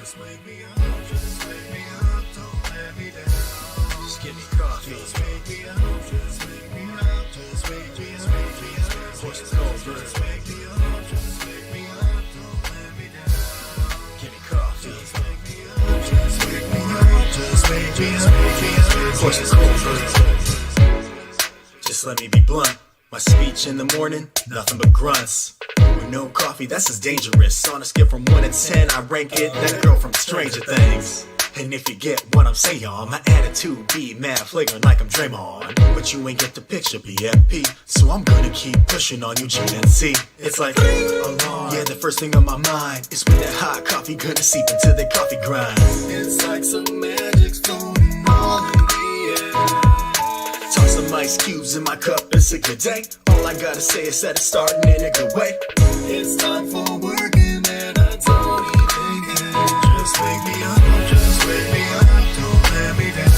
Just wake me up, just wake me up, don't let me down. Just give me coffee. Just wake me up, just wake me up, just wake me up, horse is cold, just wake me up, just wake me up, don't let me down. Give me coffee. Just wake me up, just wake me up, just wake me up, horse is cold, just let me be blunt. My speech in the morning, nothing but grunts. With no coffee, that's as dangerous. On a scale from 1 to 10, I rank it that girl from Stranger Things. And if you get what I'm saying, my attitude be mad flagrant like I'm Draymond. But you ain't get the picture, BFP. So I'm gonna keep pushing on you, GNC. It's like, yeah, the first thing on my mind is when that hot coffee gonna seep into the coffee grind. It's like some magic's floating all in the air. Toss some ice cubes in my cup, it's a good day. All I gotta say is that it's starting in a good way. It's time for working and I don't even care. Just wake me up, just wake me up, don't let me down.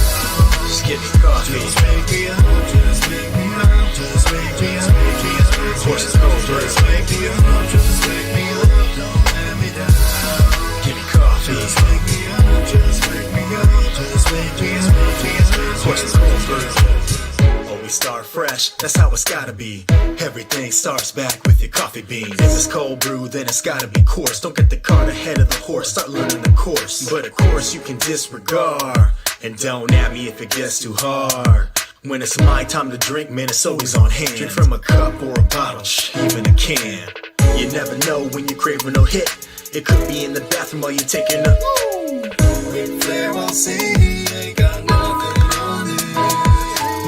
Just give me coffee. Just wake me up, just wake me up, just wake me up. Horse is cold, just wake me up, just wake me up, don't let me down. Give me coffee. Just wake me up, just wake me up, just wake me up. Horse is cold, we start fresh, that's how it's gotta be. Everything starts back with your coffee beans. If it's cold brew, then it's gotta be coarse. Don't get the cart ahead of the horse, start learning the course. But of course you can disregard, and don't at me if it gets too hard. When it's my time to drink, man, it's always on hand. Drink from a cup or a bottle, even a can. You never know when you're craving a hit. It could be in the bathroom while you're taking a with flair, I'll say he ain't got nothing on it.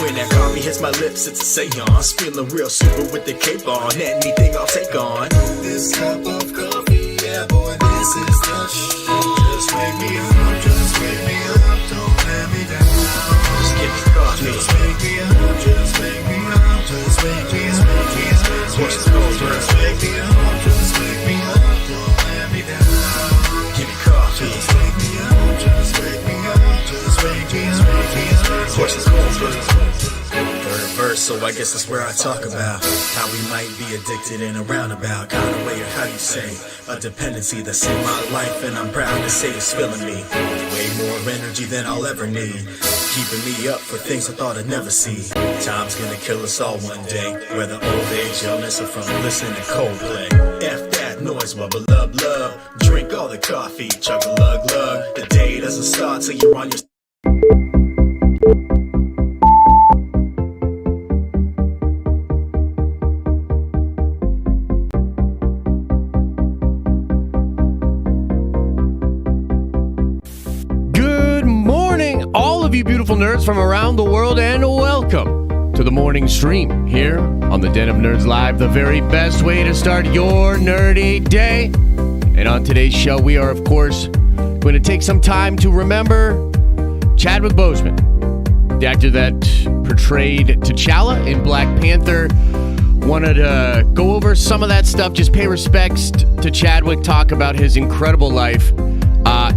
When that coffee hits my lips, it's a seance. Feeling real super with the cape on. Anything I'll take on. This cup of coffee, yeah boy, this is the shit. Just wake me up, just wake me up, don't let me down. Just give me coffee. Just wake me up, just wake me up, just wake me up. Horse is cold, just wake me up, just wake me up, don't let me down. Give me coffee. Just wake me up, just wake me up, just wake me up. Horse is cold, third verse, so I guess that's where I talk about how we might be addicted in a roundabout kind of way, or how you say, a dependency that's in my life, and I'm proud to say it's filling me way more energy than I'll ever need, keeping me up for things I thought I'd never see. Time's gonna kill us all one day, whether old age, illness, or from listening to Coldplay. F that noise, bubble up, love. Drink all the coffee, chug a lug, lug. The day doesn't start till you're on your... You beautiful nerds from around the world, and welcome to the morning stream here on the Den of Nerds Live, the very best way to start your nerdy day. And on today's show, we are, of course, going to take some time to remember Chadwick Boseman, the actor that portrayed T'Challa in Black Panther. Wanted to go over some of that stuff, just pay respects to Chadwick, talk about his incredible life,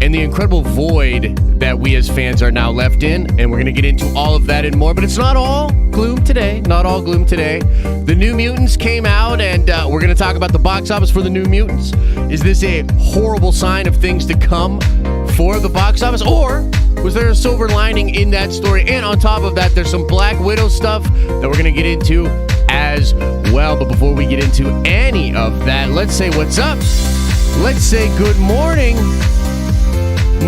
and the incredible void that we as fans are now left in. And we're going to get into all of that and more, but it's not all gloom today. Not all gloom today. The New Mutants came out, and we're going to talk about the box office for the New Mutants. Is this a horrible sign of things to come for the box office, or was there a silver lining in that story? And on top of that, there's some Black Widow stuff that we're going to get into as well. But before we get into any of that, let's say what's up. Let's say good morning.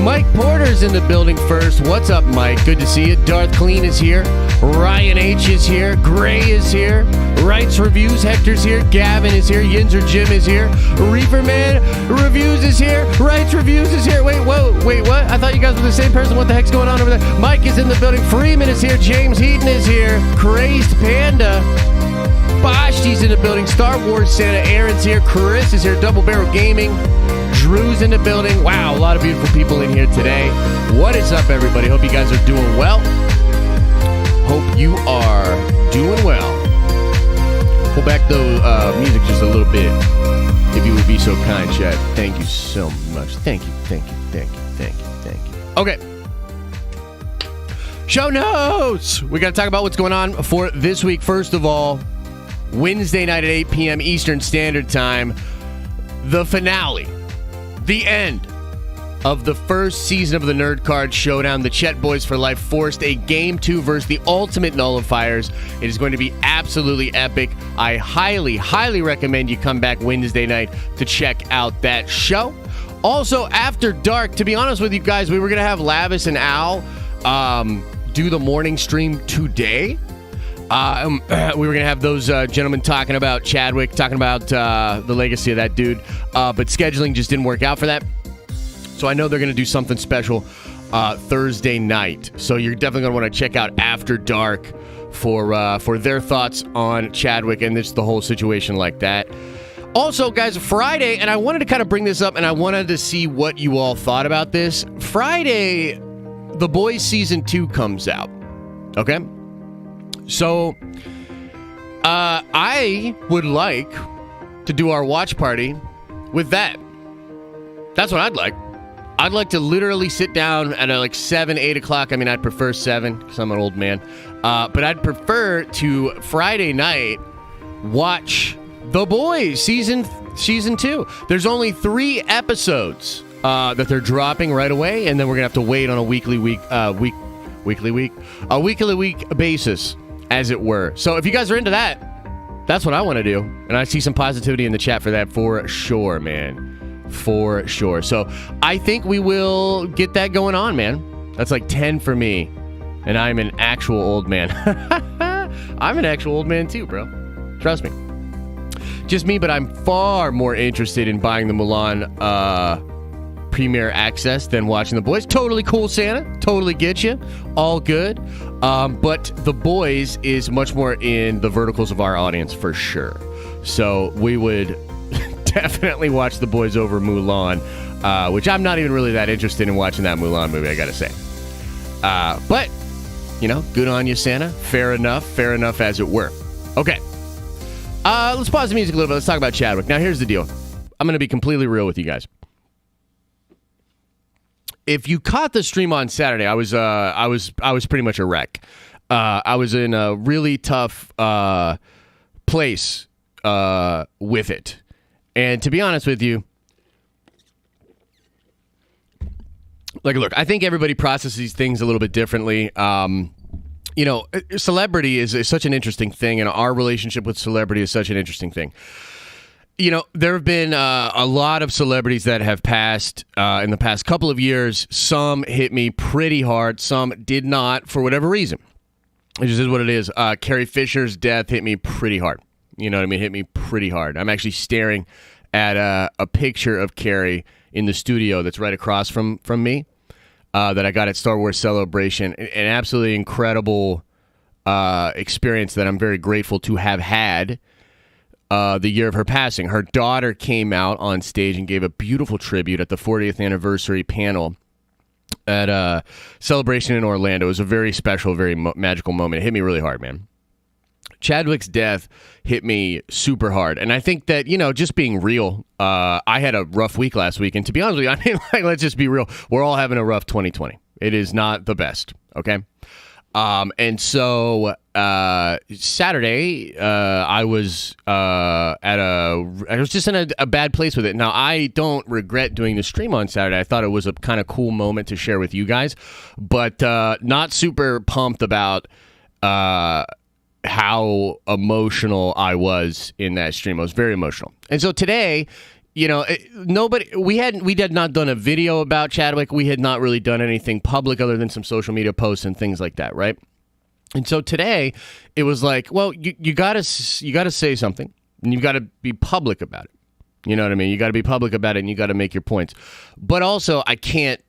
Mike Porter's in the building first. What's up, Mike? Good to see you. Darth Clean is here. Ryan H is here. Gray is here. Wrights Reviews, Hector's here. Gavin is here. Yinzer Jim is here. Reefer Man Reviews is here. Wrights Reviews is here. Wait, what? I thought you guys were the same person. What the heck's going on over there? Mike is in the building. Freeman is here. James Heaton is here. Crazed Panda. Bashti's in the building. Star Wars Santa Aaron's here. Chris is here. Double Barrel Gaming. Drew's in the building. Wow, a lot of beautiful people in here today. What is up, everybody? Hope you guys are doing well. Hope you are doing well. Pull back the music just a little bit, if you would be so kind, Chad. Thank you so much. Thank you. Okay. Show notes. We got to talk about what's going on for this week. First of all, Wednesday night at 8 p.m. Eastern Standard Time, the finale. The end of the first season of the Nerd Card Showdown. The Chet Boys for Life forced a Game 2 versus the Ultimate Nullifiers. It is going to be absolutely epic. I highly, highly recommend you come back Wednesday night to check out that show. Also, after dark, to be honest with you guys, we were going to have Lavis and Al do the morning stream today. We were going to have those gentlemen talking about Chadwick, talking about the legacy of that dude, but scheduling just didn't work out for that. So I know they're going to do something special Thursday night. So you're definitely going to want to check out After Dark for their thoughts on Chadwick and the whole situation like that. Also, guys, Friday, and I wanted to kind of bring this up, and I wanted to see what you all thought about this. Friday, The Boys Season 2 comes out, okay? So, I would like to do our watch party with that. That's what I'd like. I'd like to literally sit down at like 7, 8 o'clock. I mean, I'd prefer 7 because I'm an old man. But I'd prefer to Friday night watch The Boys Season 2. There's only 3 episodes that they're dropping right away, and then we're going to have to wait on a weekly week basis, as it were. So if you guys are into that, that's what I want to do. And I see some positivity in the chat for that for sure, man. For sure. So I think we will get that going on, man. That's like 10 for me. And I'm an actual old man. I'm an actual old man too, bro. Trust me. Just me, but I'm far more interested in buying the Mulan premiere access than watching The Boys. Totally cool, Santa. Totally get you. All good. But The Boys is much more in the verticals of our audience for sure. So we would definitely watch The Boys over Mulan, which I'm not even really that interested in watching that Mulan movie, I gotta say. But, you know, good on you, Santa. Fair enough as it were. Okay. Let's pause the music a little bit. Let's talk about Chadwick. Now, here's the deal. I'm going to be completely real with you guys. If you caught the stream on Saturday, I was pretty much a wreck. I was in a really tough place with it. And to be honest with you, like, look, I think everybody processes these things a little bit differently. You know, celebrity is such an interesting thing, and our relationship with celebrity is such an interesting thing. You know, there have been a lot of celebrities that have passed in the past couple of years. Some hit me pretty hard. Some did not, for whatever reason. It just is what it is. Carrie Fisher's death hit me pretty hard. You know what I mean? Hit me pretty hard. I'm actually staring at a picture of Carrie in the studio that's right across from me that I got at Star Wars Celebration. An absolutely incredible experience that I'm very grateful to have had the year of her passing. Her daughter came out on stage and gave a beautiful tribute at the 40th anniversary panel at Celebration in Orlando. It was a very special, very magical moment. It hit me really hard, man. Chadwick's death hit me super hard. And I think that, you know, just being real, I had a rough week last week. And to be honest with you, I mean, like, let's just be real. We're all having a rough 2020. It is not the best, okay? And so Saturday, I was just in a bad place with it. Now, I don't regret doing the stream on Saturday. I thought it was a kind of cool moment to share with you guys, but not super pumped about how emotional I was in that stream. I was very emotional. And so today, you know, we had not done a video about Chadwick. We had not really done anything public other than some social media posts and things like that, right? And so today, it was like, well, you gotta say something, and you've got to be public about it. You know what I mean? You got to be public about it, and you got to make your points. But also, I can't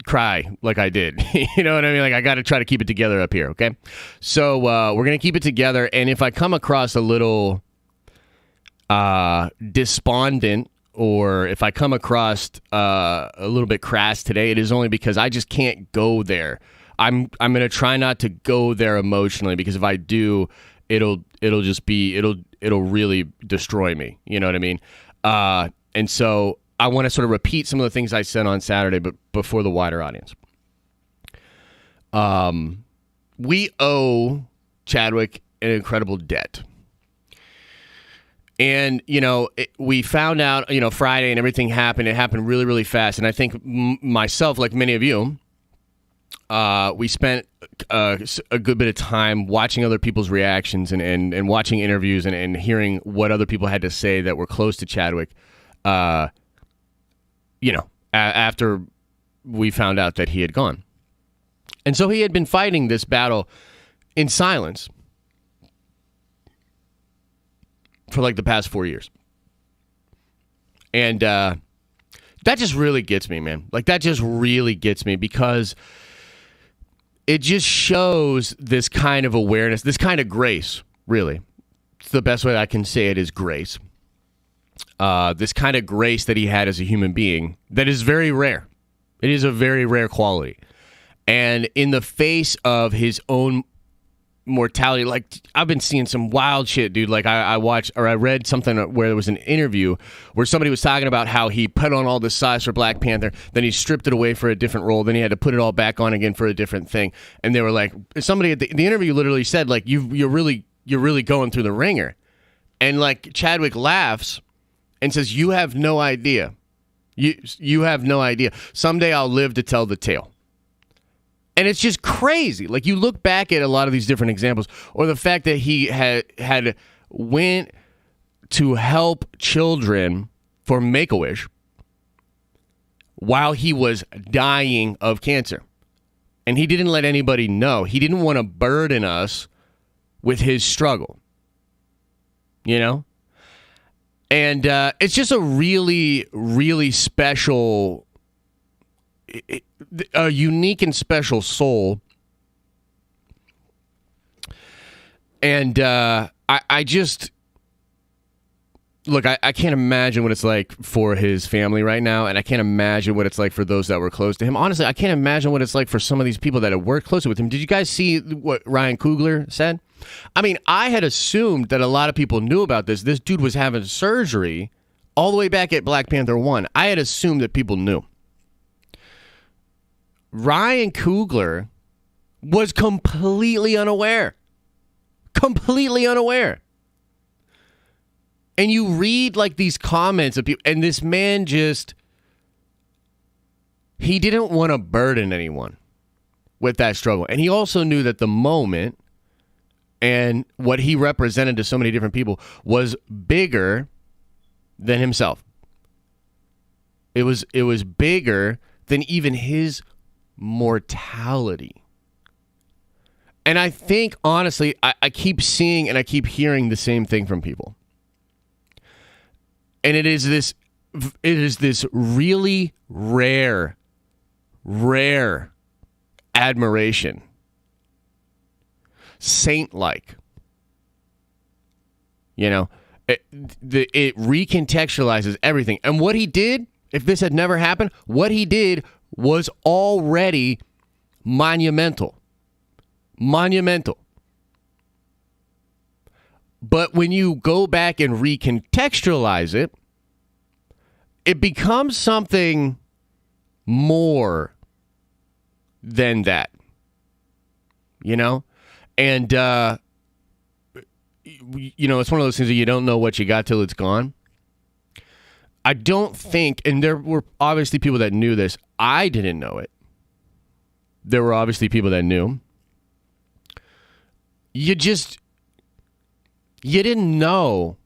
cry like I did. You know what I mean? Like, I got to try to keep it together up here, okay? So we're going to keep it together, and if I come across a little despondent, or if I come across a little bit crass today, it is only because I just can't go there. I'm going to try not to go there emotionally, because if I do, it'll really destroy me. You know what I mean? And so I want to sort of repeat some of the things I said on Saturday, but before the wider audience. We owe Chadwick an incredible debt. And, we found out, Friday and everything happened. It happened really, really fast. And I think myself, like many of you, we spent a good bit of time watching other people's reactions and watching interviews and hearing what other people had to say that were close to Chadwick, after we found out that he had gone. And so he had been fighting this battle in silence for like the past 4 years. And that just really gets me, man. Like, that just really gets me because it just shows this kind of awareness, this kind of grace, really. It's the best way I can say it is grace. This kind of grace that he had as a human being that is very rare. It is a very rare quality. And in the face of his own mortality, like, I've been seeing some wild shit, dude. Like, I read something where there was an interview where somebody was talking about how he put on all the size for Black Panther, then he stripped it away for a different role, then he had to put it all back on again for a different thing. And they were like, somebody at the interview literally said, like, you're really going through the ringer. And like, Chadwick laughs and says, you have no idea. You have no idea. Someday I'll live to tell the tale. And it's just crazy. Like, you look back at a lot of these different examples, or the fact that he had went to help children for Make-A-Wish while he was dying of cancer. And he didn't let anybody know. He didn't want to burden us with his struggle. And it's just a really, really special, a unique and special soul. And I just, look, I can't imagine what it's like for his family right now, and I can't imagine what it's like for those that were close to him. Honestly, I can't imagine what it's like for some of these people that have worked closely with him. Did you guys see what Ryan Coogler said? I mean, I had assumed that a lot of people knew about this. This dude was having surgery all the way back at Black Panther 1. I had assumed that people knew. Ryan Coogler was completely unaware. Completely unaware. And you read like these comments of people, and this man just, he didn't want to burden anyone with that struggle. And he also knew that the moment and what he represented to so many different people was bigger than himself. It was bigger than even his mortality. And I think, honestly, I keep seeing and I keep hearing the same thing from people. And it is this really rare admiration. Saint-like. It recontextualizes everything. And what he did, if this had never happened, what he did was already monumental. Monumental. But when you go back and recontextualize it, it becomes something more than that. And, it's one of those things that you don't know what you got till it's gone. I don't think, and there were obviously people that knew this. I didn't know it. There were obviously people that knew. You didn't know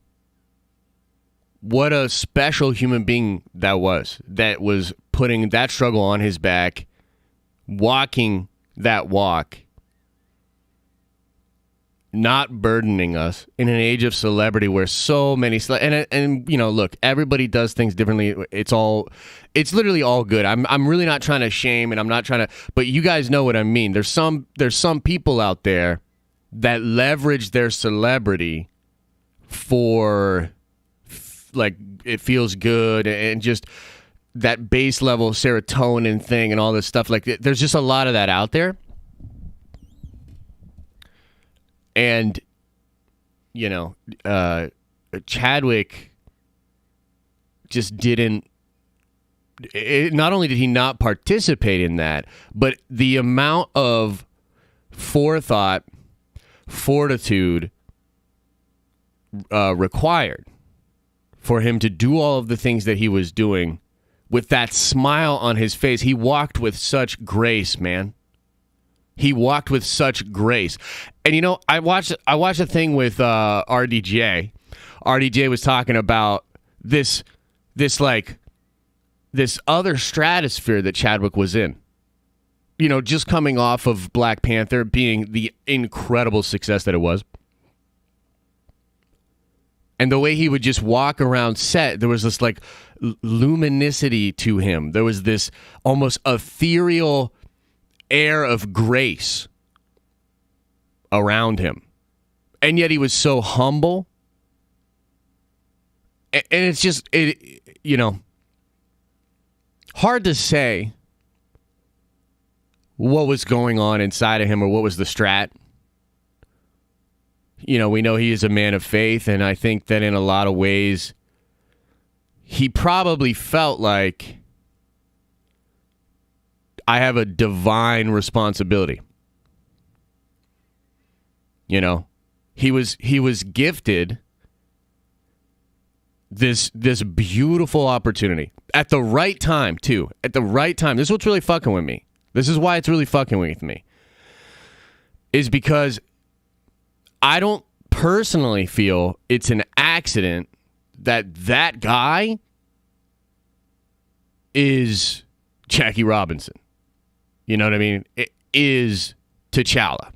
what a special human being that was putting that struggle on his back, walking that walk, not burdening us in an age of celebrity where so many look, everybody does things differently. It's literally all good. I'm really not trying to shame, and I'm not trying to, but you guys know what I mean. There's some people out there that leverage their celebrity for like it feels good and just that base level serotonin thing and all this stuff. Like, there's just a lot of that out there. And, Chadwick just didn't, not only did he not participate in that, but the amount of forethought, fortitude required for him to do all of the things that he was doing with that smile on his face. He walked with such grace, man. He walked with such grace. And, you know, I watched a thing with RDJ. RDJ was talking about this other stratosphere that Chadwick was in. You know, just coming off of Black Panther being the incredible success that it was. And the way he would just walk around set, there was this like luminosity to him. There was this almost ethereal air of grace around him. And yet he was so humble. And it's just, you know, hard to say what was going on inside of him or what was the strat. You know, we know he is a man of faith, and I think that in a lot of ways, he probably felt like I have a divine responsibility. You know, he was gifted this beautiful opportunity at the right time, too. At the right time. This is what's really fucking with me. This is why it's really fucking with me. Is because I don't personally feel it's an accident that guy is Jackie Robinson. You know what I mean? It is T'Challa.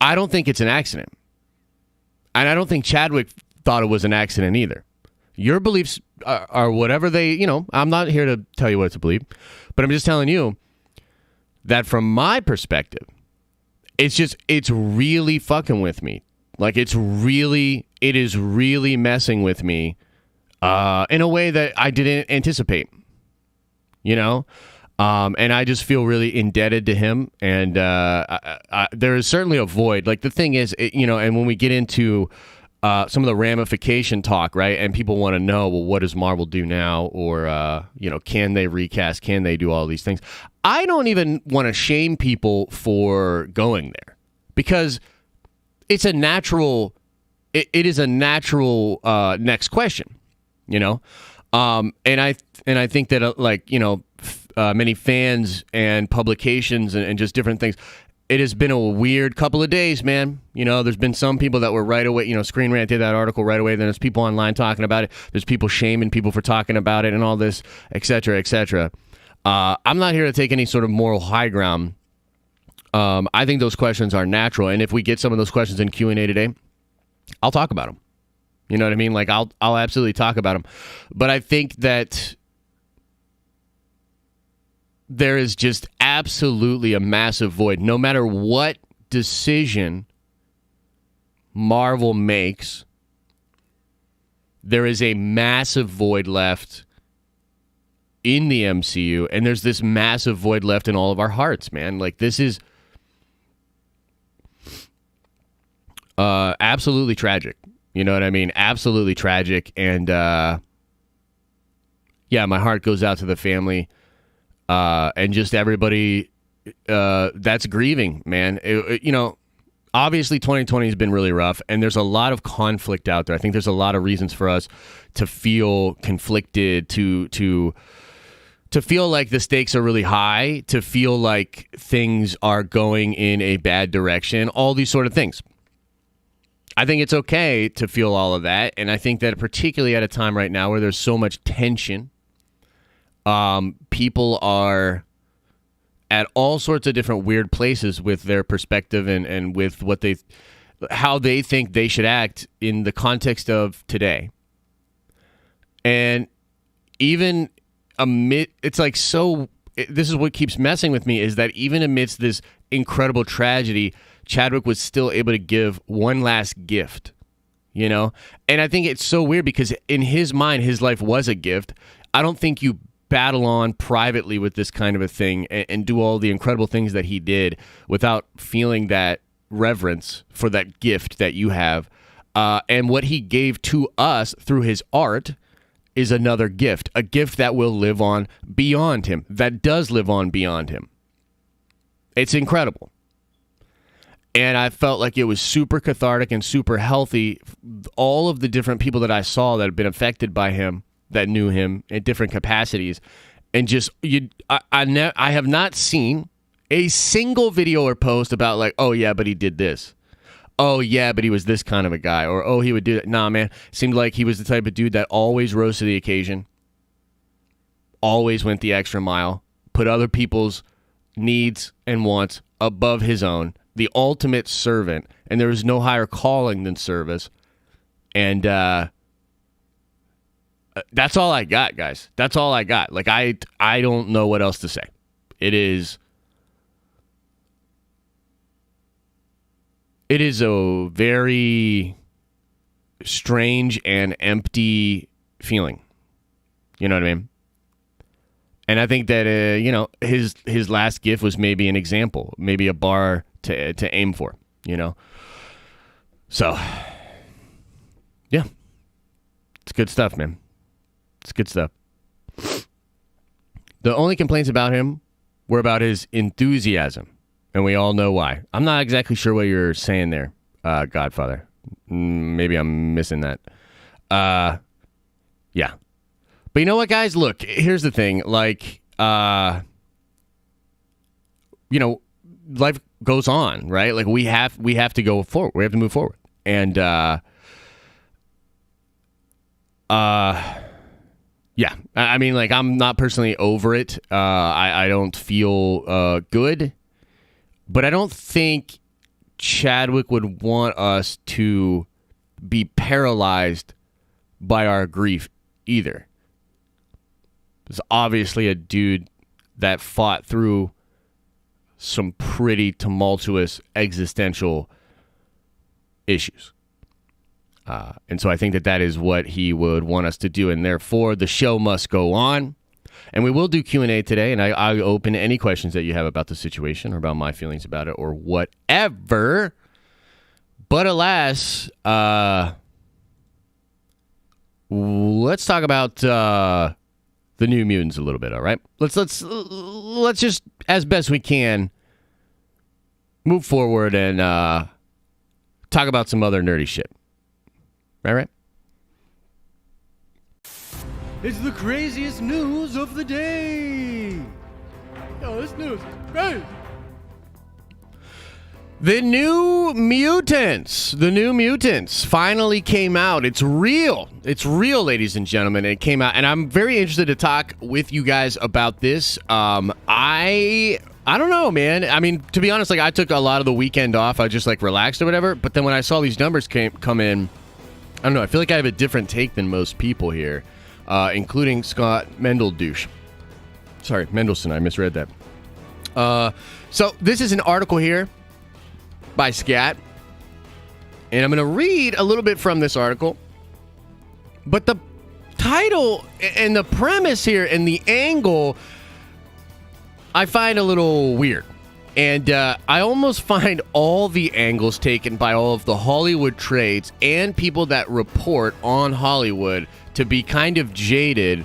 I don't think it's an accident. And I don't think Chadwick thought it was an accident either. Your beliefs are whatever they, you know, I'm not here to tell you what to believe, but I'm just telling you that from my perspective, it's really fucking with me. Like it is really messing with me in a way that I didn't anticipate, you know? And I just feel really indebted to him. And there is certainly a void. Like the thing is, you know, and when we get into some of the ramification talk, right? And people want to know, well, what does Marvel do now? Or, you know, can they recast? Can they do all these things? I don't even want to shame people for going there because it's a natural, it is a natural next question, you know? And I think that, like, you know, many fans and publications and just different things, it has been a weird couple of days, man. You know, there's been some people that were right away, you know, Screen Rant did that article right away. Then there's people online talking about it. There's people shaming people for talking about it and all this, et cetera, et cetera. I'm not here to take any sort of moral high ground. I think those questions are natural. And if we get some of those questions in Q&A today, I'll talk about them. You know what I mean? Like, I'll absolutely talk about them. But I think that there is just absolutely a massive void. No matter what decision Marvel makes, there is a massive void left in the MCU, and there's this massive void left in all of our hearts, man. Like, this is absolutely tragic. You know what I mean? Absolutely tragic. And yeah, my heart goes out to the family. And just everybody that's grieving, man. You know, obviously 2020 has been really rough, and there's a lot of conflict out there. I think there's a lot of reasons for us to feel conflicted, to feel like the stakes are really high, to feel like things are going in a bad direction, all these sort of things. I think it's okay to feel all of that, and I think that particularly at a time right now where there's so much tension, people are at all sorts of different weird places with their perspective and with what how they think they should act in the context of today. And even it's like, so this is what keeps messing with me, is that even amidst this incredible tragedy, Chadwick was still able to give one last gift, you know? And I think it's so weird because in his mind, his life was a gift. I don't think you battle on privately with this kind of a thing and do all the incredible things that he did without feeling that reverence for that gift that you have. And what he gave to us through his art is another gift, a gift that will live on beyond him, that does live on beyond him. It's incredible. And I felt like it was super cathartic and super healthy. All of the different people that I saw that had been affected by him, that knew him in different capacities, and just I have not seen a single video or post about like, oh yeah, but he did this. Oh yeah, but he was this kind of a guy, or oh he would do that. Nah, man, seemed like he was the type of dude that always rose to the occasion, always went the extra mile, put other people's needs and wants above his own. The ultimate servant, and there was no higher calling than service. And that's all I got, guys. That's all I got. Like, I don't know what else to say. It is a very strange and empty feeling. You know what I mean? And I think that, his last gift was maybe an example, maybe a bar to aim for, So, yeah. It's good stuff, man. It's good stuff. The only complaints about him were about his enthusiasm, and we all know why. I'm not exactly sure what you're saying there, Godfather. Maybe I'm missing that. Yeah. But you know what, guys? Look, here's the thing. Like, life goes on, right? Like we have to go forward. We have to move forward. And yeah. I mean, like, I'm not personally over it. I don't feel good, but I don't think Chadwick would want us to be paralyzed by our grief either. There's obviously a dude that fought through some pretty tumultuous existential issues. And so I think that is what he would want us to do. And therefore, the show must go on. And we will do Q&A today. And I open any questions that you have about the situation or about my feelings about it or whatever. But alas, let's talk about the New Mutants a little bit, all right? Let's just, as best we can, move forward and talk about some other nerdy shit. All right? It's the craziest news of the day. Yo, this news is crazy. The New Mutants finally came out. It's real. It's real, ladies and gentlemen. It came out, and I'm very interested to talk with you guys about this. I don't know, man. I mean, to be honest, like, I took a lot of the weekend off. I just, like, relaxed or whatever. But then when I saw these numbers come in, I don't know. I feel like I have a different take than most people here, including Scott Mendelson. I misread that. So this is an article here by Scat, and I'm going to read a little bit from this article. But the title and the premise here and the angle I find a little weird. And I almost find all the angles taken by all of the Hollywood trades and people that report on Hollywood to be kind of jaded.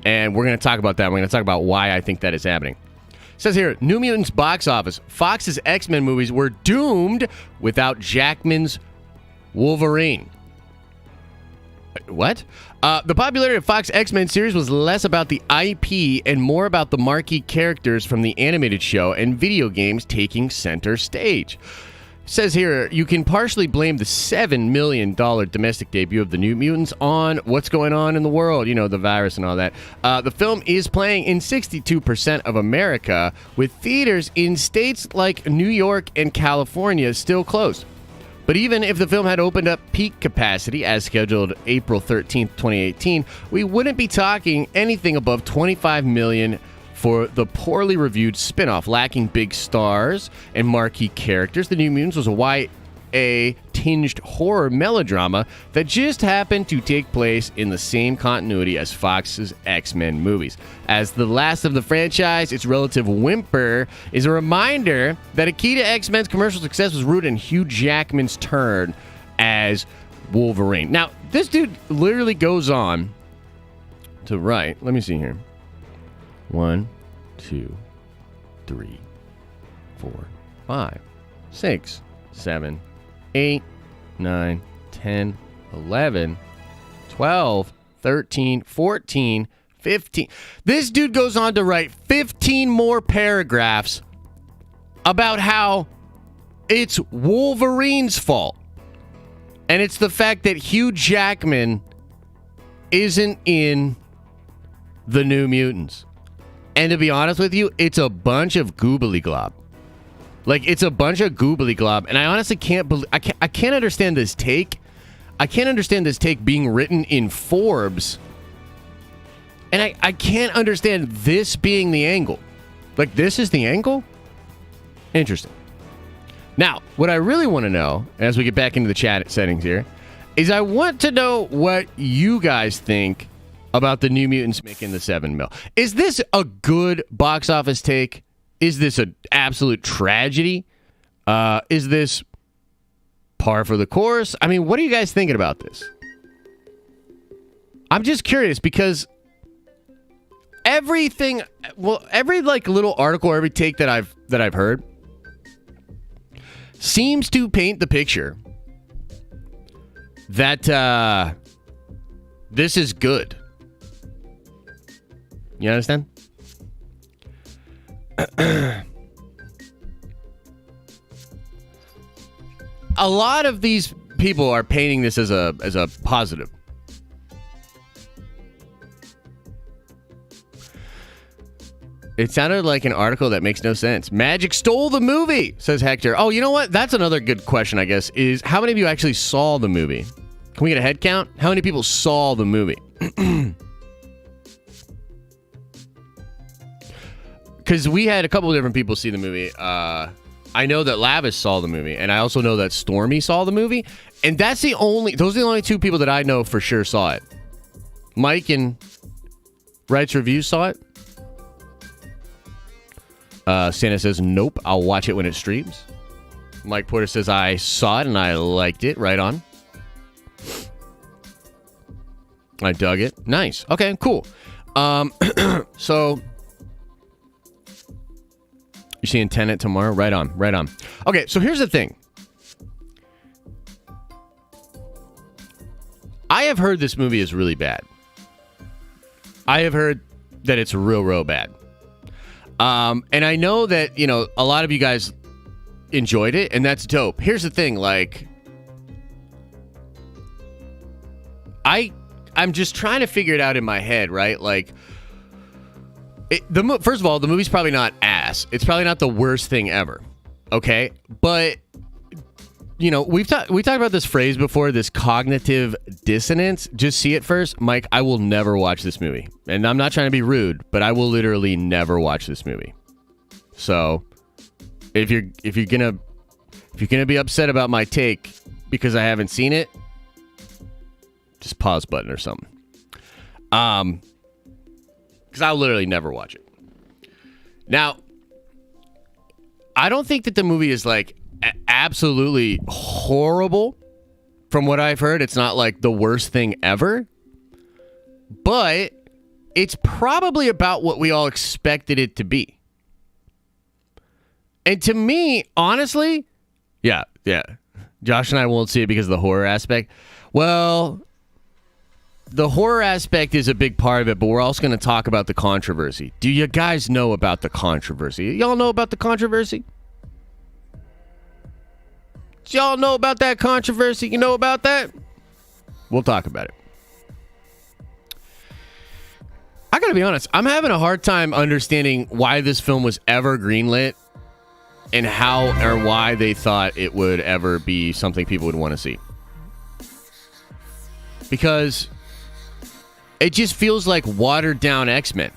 And we're going to talk about that. We're going to talk about why I think that is happening. It says here, New Mutants Box Office. Fox's X-Men movies were doomed without Jackman's Wolverine. What? The popularity of Fox X-Men series was less about the IP and more about the marquee characters from the animated show and video games taking center stage. It says here, you can partially blame the $7 million domestic debut of the New Mutants on what's going on in the world, the virus and all that. The film is playing in 62% of America, with theaters in states like New York and California still closed. But even if the film had opened up peak capacity as scheduled April 13th, 2018, we wouldn't be talking anything above $25 million for the poorly reviewed spinoff, lacking big stars and marquee characters. The New Mutants was a YA-tinged horror melodrama that just happened to take place in the same continuity as Fox's X-Men movies. As the last of the franchise, its relative whimper is a reminder that a key to X-Men's commercial success was rooted in Hugh Jackman's turn as Wolverine. Now, this dude literally goes on to write, let me see here. 1, 2, 3, 4, 5, 6, 7, 8, 9, 10, 11, 12, 13, 14, 15. This dude goes on to write 15 more paragraphs about how it's Wolverine's fault. And it's the fact that Hugh Jackman isn't in the New Mutants. And to be honest with you, it's a bunch of goobly glob. Like, it's a bunch of goobly glob. And I honestly can't believe... I can't understand this take. I can't understand this take being written in Forbes. And I can't understand this being the angle. Like, this is the angle? Interesting. Now, what I really want to know, as we get back into the chat settings here, is I want to know what you guys think about the New Mutants making the 7 mil. Is this a good box office take? Is this an absolute tragedy? Is this par for the course? I mean, what are you guys thinking about this? I'm just curious because every like little article, every take that I've heard seems to paint the picture that this is good. You understand? A lot of these people are painting this as a positive. It sounded like an article that makes no sense. Magic stole the movie, says Hector. Oh, you know what? That's another good question, I guess, is how many of you actually saw the movie? Can we get a head count? How many people saw the movie? Because we had a couple of different people see the movie. I know that Lavis saw the movie, and I also know that Stormy saw the movie. And those are the only two people that I know for sure saw it. Mike and Wrights Reviews saw it. Santa says, nope, I'll watch it when it streams. Mike Porter says, I saw it and I liked it. Right on. I dug it. Nice. Okay, cool. So... You're seeing Tenet tomorrow? Right on, right on. Okay, so here's the thing. I have heard this movie is really bad. I have heard that it's real bad. And I know that, you know, a lot of you guys enjoyed it, and that's dope. Here's the thing, like... I'm just trying to figure it out in my head, right? Like... First of all, the movie's probably not ass. It's probably not the worst thing ever. Okay? But, you know, we've talked about this phrase before, this cognitive dissonance. Just see it first. Mike, I will never watch this movie. And I'm not trying to be rude, but I will literally never watch this movie. So, if you're gonna be upset about my take because I haven't seen it, just pause button or something. Because I'll literally never watch it. Now, I don't think that the movie is, like, absolutely horrible. From what I've heard, it's not, like, the worst thing ever. But it's probably about what we all expected it to be. And to me, honestly, yeah. Josh and I won't see it because of the horror aspect. Well... The horror aspect is a big part of it, but we're also going to talk about the controversy. Do you guys know about the controversy? Y'all know about the controversy? Do y'all know about that controversy? You know about that? We'll talk about it. I got to be honest. I'm having a hard time understanding why this film was ever greenlit and how or why they thought it would ever be something people would want to see. Because... it just feels like watered down X-Men.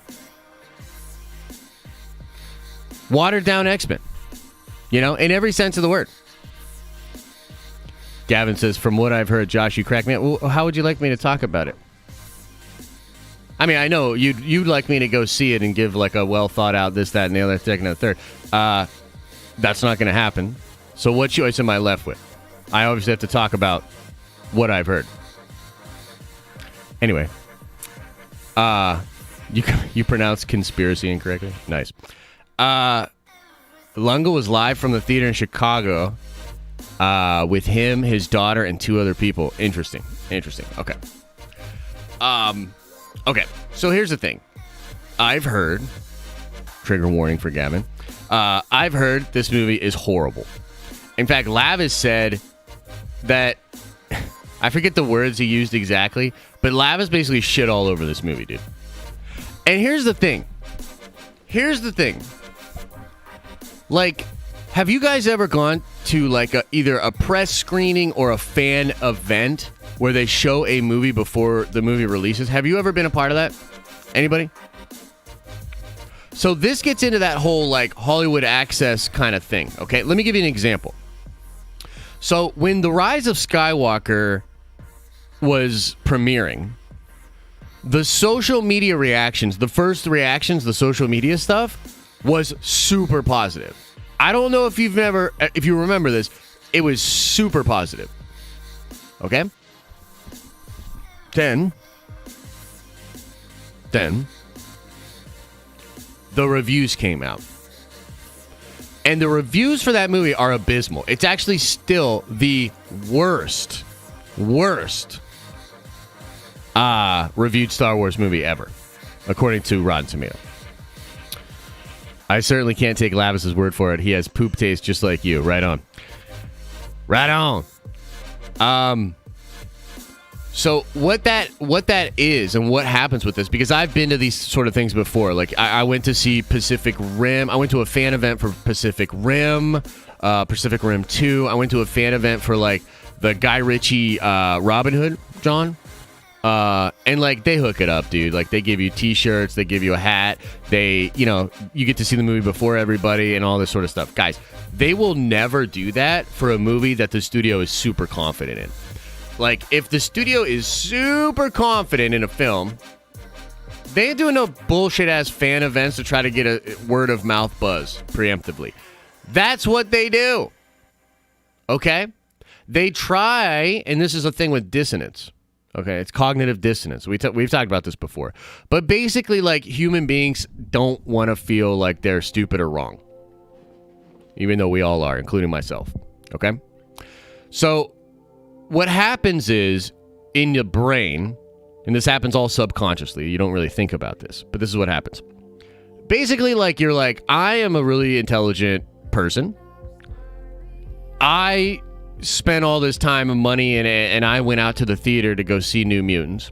Watered down X-Men. You know, in every sense of the word. Gavin says, from what I've heard, Josh, you cracked me up. Well, how would you like me to talk about it? I mean, I know you'd like me to go see it and give like a well thought out this, that, and the other, second, and third. That's not going to happen. So what choice am I left with? I obviously have to talk about what I've heard. Anyway. You pronounce conspiracy incorrectly? Nice. Lunga was live from the theater in Chicago with him, his daughter, and 2 other people. Interesting. Okay. Okay. So here's the thing. I've heard, trigger warning for Gavin, I've heard this movie is horrible. In fact, Lav has said that, I forget the words he used exactly, but Lav has basically shit all over this movie, dude. And here's the thing. Like, have you guys ever gone to like either a press screening or a fan event where they show a movie before the movie releases? Have you ever been a part of that? Anybody? So this gets into that whole like Hollywood access kind of thing. Okay, let me give you an example. So when The Rise of Skywalker was premiering, the social media reactions, the first reactions, the social media stuff was super positive. I don't know if if you remember this, it was super positive. Okay? Then the reviews came out. And the reviews for that movie are abysmal. It's actually still the worst reviewed Star Wars movie ever, according to Rotten Tomatoes. I certainly can't take Lavis's word for it. He has poop taste just like you. Right on. So what that is and what happens with this, because I've been to these sort of things before. Like I went to see Pacific Rim. I went to a fan event for Pacific Rim 2. I went to a fan event for like the Guy Ritchie Robin Hood, John. And like they hook it up, dude. Like they give you t-shirts, they give you a hat, you get to see the movie before everybody and all this sort of stuff. Guys, they will never do that for a movie that the studio is super confident in. Like if the studio is super confident in a film, they ain't doing no bullshit ass fan events to try to get a word of mouth buzz preemptively. That's what they do. Okay? They try, and this is a thing with dissonance. Okay, it's cognitive dissonance. We've talked about this before. But basically, like, human beings don't want to feel like they're stupid or wrong. Even though we all are, including myself. Okay? So, what happens is, in your brain, and this happens all subconsciously, you don't really think about this, but this is what happens. Basically, like, you're like, I am a really intelligent person. I spent all this time and money and I went out to the theater to go see New Mutants.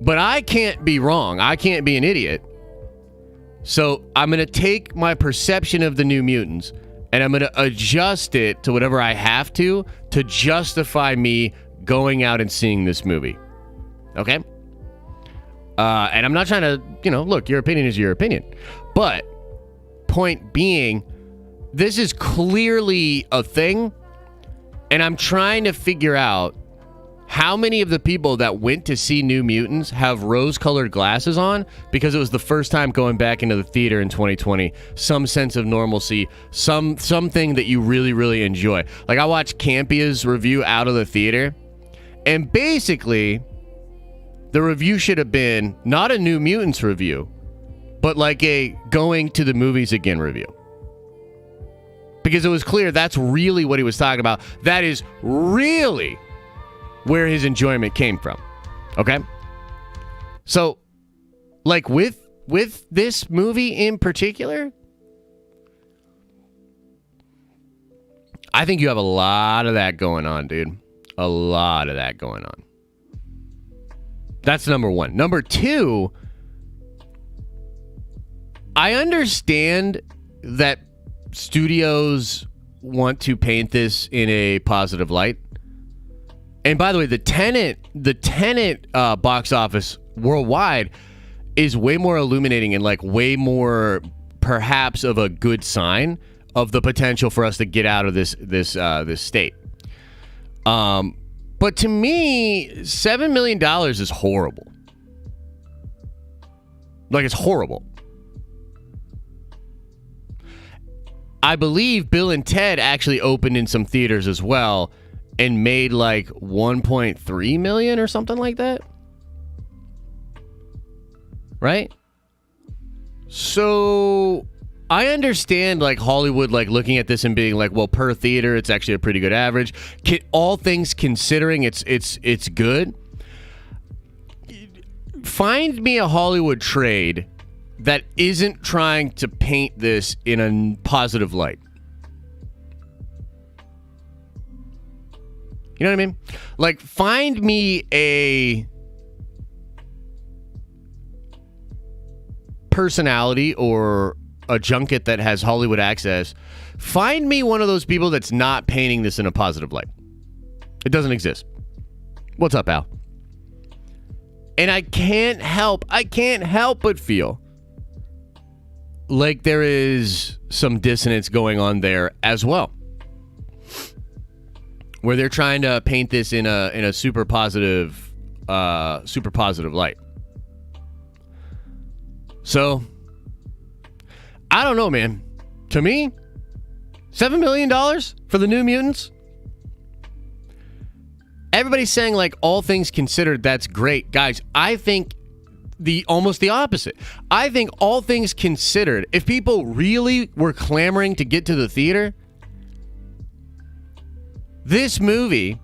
But I can't be wrong. I can't be an idiot. So I'm going to take my perception of the New Mutants and I'm going to adjust it to whatever I have to justify me going out and seeing this movie. Okay? And I'm not trying to, look, your opinion is your opinion. But point being, this is clearly a thing. And I'm trying to figure out how many of the people that went to see New Mutants have rose-colored glasses on because it was the first time going back into the theater in 2020. Some sense of normalcy, something that you really, really enjoy. Like I watched Campia's review out of the theater, and basically the review should have been not a New Mutants review, but like a going to the movies again review. Because it was clear that's really what he was talking about. That is really where his enjoyment came from. Okay? So, like with this movie in particular, I think you have a lot of that going on, dude. A lot of that going on. That's number one. Number two, I understand that studios want to paint this in a positive light. And by the way, the Tenet box office worldwide is way more illuminating and like way more perhaps of a good sign of the potential for us to get out of this state. But to me, $7 million is horrible. Like, it's horrible. I believe Bill and Ted actually opened in some theaters as well and made like 1.3 million or something like that. Right? So I understand like Hollywood like looking at this and being like, well, per theater, it's actually a pretty good average. All things considering, it's good. Find me a Hollywood trade that isn't trying to paint this in a positive light. You know what I mean? Like, find me a personality or a junket that has Hollywood access. Find me one of those people that's not painting this in a positive light. It doesn't exist. What's up, Al? And I can't help but feel like there is some dissonance going on there as well, where they're trying to paint this in a super positive light. So, I don't know, man. To me, $7 million for the New Mutants? Everybody's saying, like, all things considered, that's great. Guys, I think almost the opposite. I think all things considered, if people really were clamoring to get to the theater, this movie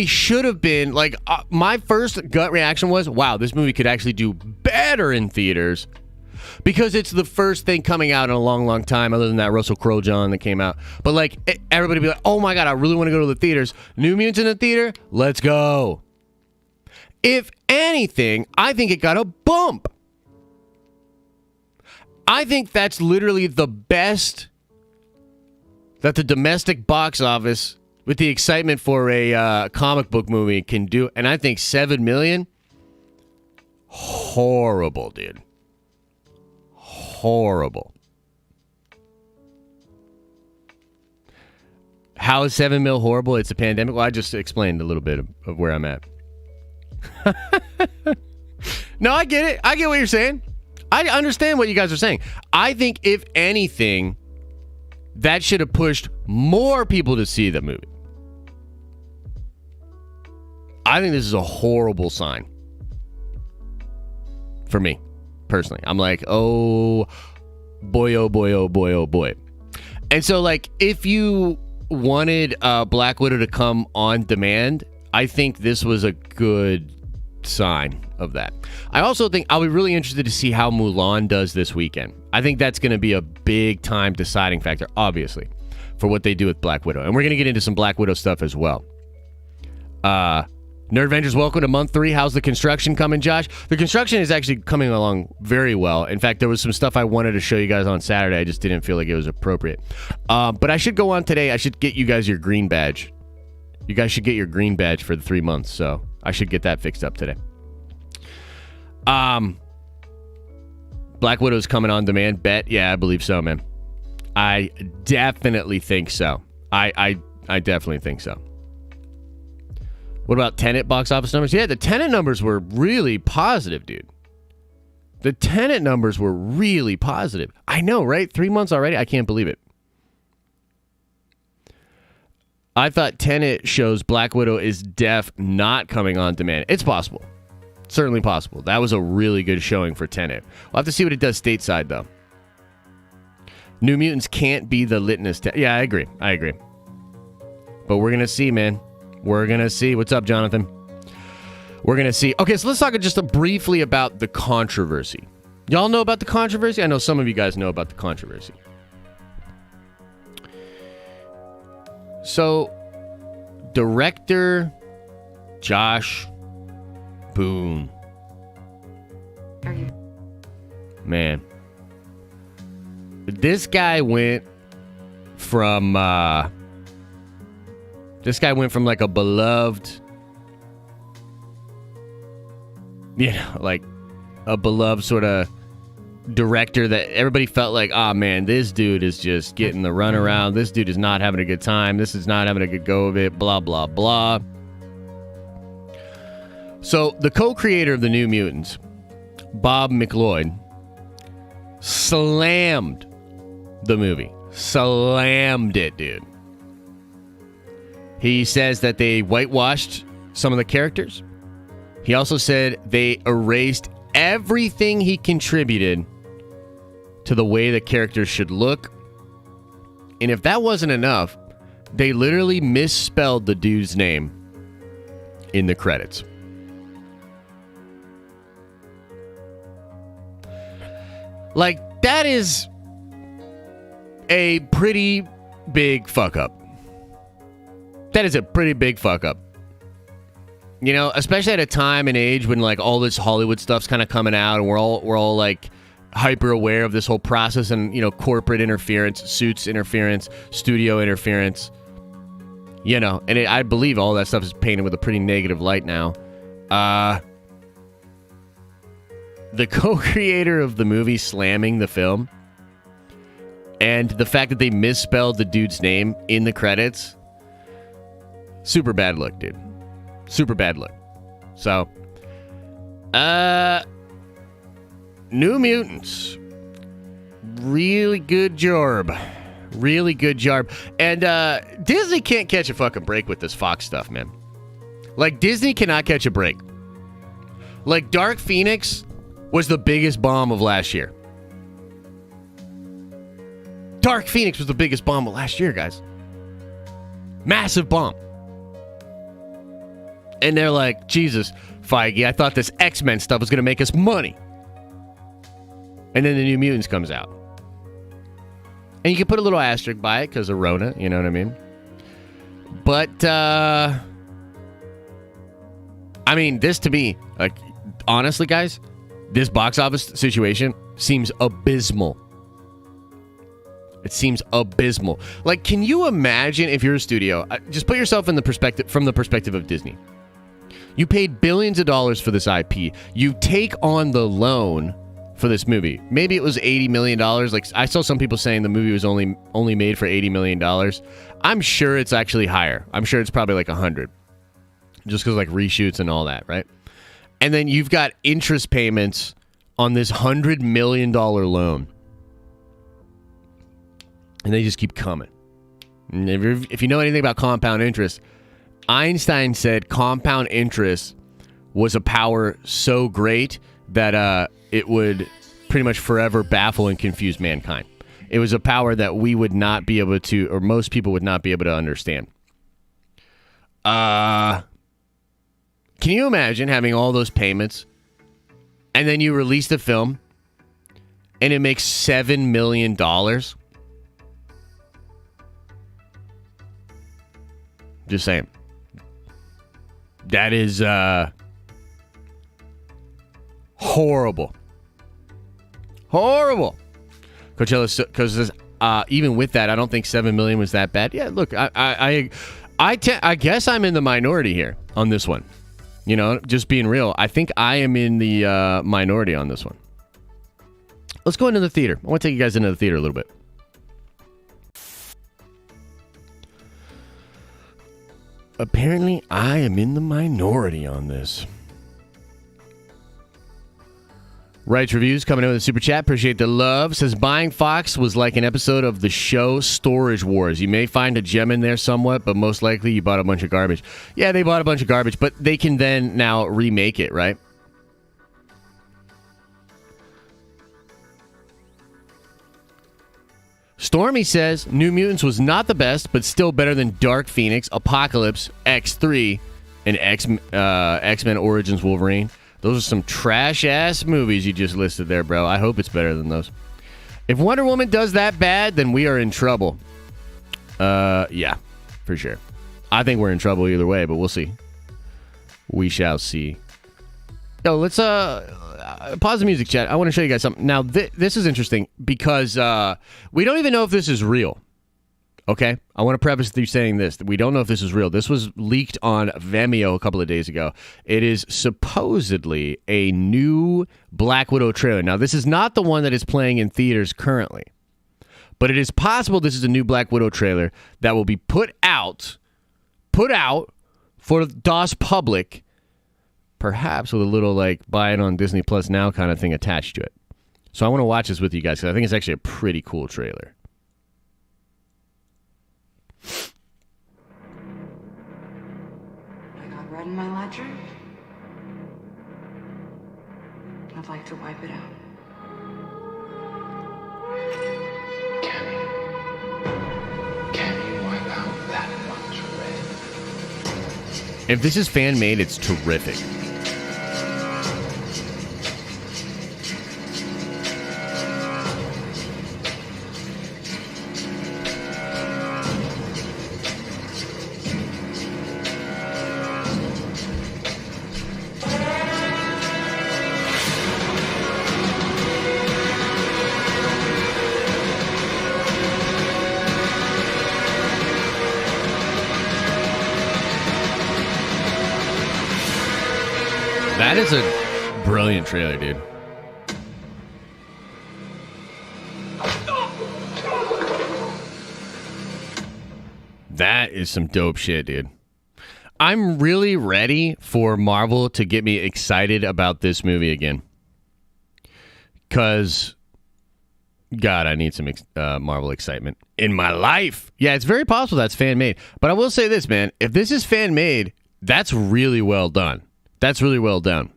should have been, like, my first gut reaction was, wow, this movie could actually do better in theaters because it's the first thing coming out in a long, long time, other than that Russell Crowe John that came out. But, like, everybody be like, oh, my God, I really want to go to the theaters. New Mutants in the theater? Let's go. If anything, I think it got a bump. I think that's literally the best that the domestic box office, with the excitement for a comic book movie, can do. And I think $7 million, horrible, dude. Horrible. How is $7 million horrible? It's a pandemic. Well, I just explained a little bit of where I'm at. No, I get it. I get what you're saying. I understand what you guys are saying. I think, if anything, that should have pushed more people to see the movie. I think this is a horrible sign. For me, personally. I'm like, oh boy, oh boy, oh boy, oh boy. And so, like, if you wanted Black Widow to come on demand, I think this was a good sign of that. I also think I'll be really interested to see how Mulan does this weekend. I think that's going to be a big time deciding factor, obviously, for what they do with Black Widow. And we're going to get into some Black Widow stuff as well. Nerd Vengers, welcome to month 3. How's the construction coming, Josh? The construction is actually coming along very well. In fact, there was some stuff I wanted to show you guys on Saturday. I just didn't feel like it was appropriate. But I should go on today. I should get you guys your green badge. You guys should get your green badge for the 3 months, so I should get that fixed up today. Black Widow's coming on demand. Bet? Yeah, I believe so, man. I definitely think so. I definitely think so. What about Tenet box office numbers? Yeah, the Tenet numbers were really positive, dude. The Tenet numbers were really positive. I know, right? 3 months already? I can't believe it. I thought Tenet shows Black Widow is not coming on demand. It's possible. Certainly possible. That was a really good showing for Tenet. We'll have to see what it does stateside, though. New Mutants can't be the litmus test. Yeah, I agree. But we're going to see, man. We're going to see. What's up, Jonathan? We're going to see. Okay, so let's talk just briefly about the controversy. Y'all know about the controversy? I know some of you guys know about the controversy. So, director Josh Boone. Man. This guy went from like a beloved, like a beloved sort of director that everybody felt like, oh man, this dude is just getting the runaround. This dude is not having a good time. This is not having a good go of it. Blah, blah, blah. So the co-creator of the New Mutants, Bob McLeod, slammed the movie. Slammed it, dude. He says that they whitewashed some of the characters. He also said they erased everything he contributed to the way the characters should look. And if that wasn't enough, they literally misspelled the dude's name in the credits. Like, that is a pretty big fuck up. That is a pretty big fuck up. You know, especially at a time and age when like all this Hollywood stuff's kind of coming out, and we're all like hyper aware of this whole process, and you know, corporate interference, suits interference, studio interference. You know, and I believe all that stuff is painted with a pretty negative light now. The co-creator of the movie slamming the film, and the fact that they misspelled the dude's name in the credits, super bad look, dude. Super bad look. So, New Mutants. Really good job. Really good job. And Disney can't catch a fucking break with this Fox stuff, man. Like, Disney cannot catch a break. Like, Dark Phoenix was the biggest bomb of last year. Dark Phoenix was the biggest bomb of last year, guys. Massive bomb. And they're like, Jesus, Feige, I thought this X-Men stuff was going to make us money. And then the New Mutants comes out. And you can put a little asterisk by it because of Rona, you know what I mean? But, I mean, this to me, like, honestly, guys, this box office situation seems abysmal. It seems abysmal. Like, can you imagine if you're a studio? Just put yourself in the perspective, from the perspective of Disney. You paid billions of dollars for this IP. You take on the loan for this movie. Maybe it was $80 million. Like, I saw some people saying the movie was only made for $80 million. I'm sure it's actually higher. I'm sure it's probably like 100. Just because like reshoots and all that, right? And then you've got interest payments on this $100 million loan. And they just keep coming. And if you know anything about compound interest, Einstein said compound interest was a power so great that it would pretty much forever baffle and confuse mankind. It was a power that we would not be able to, or most people would not be able to understand. Can you imagine having all those payments and then you release the film and it makes $7 million? Just saying. That is horrible. Horrible. Coachella, because even with that, I don't think 7 million was that bad. Yeah, look, I guess I'm in the minority here on this one. You know, just being real, I think I am in the minority on this one. Let's go into the theater. I want to take you guys into the theater a little bit. Apparently, I am in the minority on this. Writes reviews coming in with a super chat. Appreciate the love. Says buying Fox was like an episode of the show Storage Wars. You may find a gem in there somewhat, but most likely you bought a bunch of garbage. Yeah, they bought a bunch of garbage, but they can then now remake it, right? Stormy says New Mutants was not the best, but still better than Dark Phoenix, Apocalypse, X3, and X-Men Origins Wolverine. Those are some trash-ass movies you just listed there, bro. I hope it's better than those. If Wonder Woman does that bad, then we are in trouble. Yeah, for sure. I think we're in trouble either way, but we'll see. We shall see. Yo, let's pause the music, chat. I want to show you guys something. Now, this is interesting because we don't even know if this is real. Okay? I want to preface through saying this. We don't know if this is real. This was leaked on Vimeo a couple of days ago. It is supposedly a new Black Widow trailer. Now, this is not the one that is playing in theaters currently. But it is possible this is a new Black Widow trailer that will be put out for DOS Public, perhaps with a little like buy it on Disney Plus now kind of thing attached to it. So I want to watch this with you guys because I think it's actually a pretty cool trailer. I got red in my ledger. I'd like to wipe it out. If this is fan made, it's terrific. That is a brilliant trailer, dude. That is some dope shit, dude. I'm really ready for Marvel to get me excited about this movie again. Because, God, I need some Marvel excitement in my life. Yeah, it's very possible that's fan-made. But I will say this, man. If this is fan-made, that's really well done. That's really well done.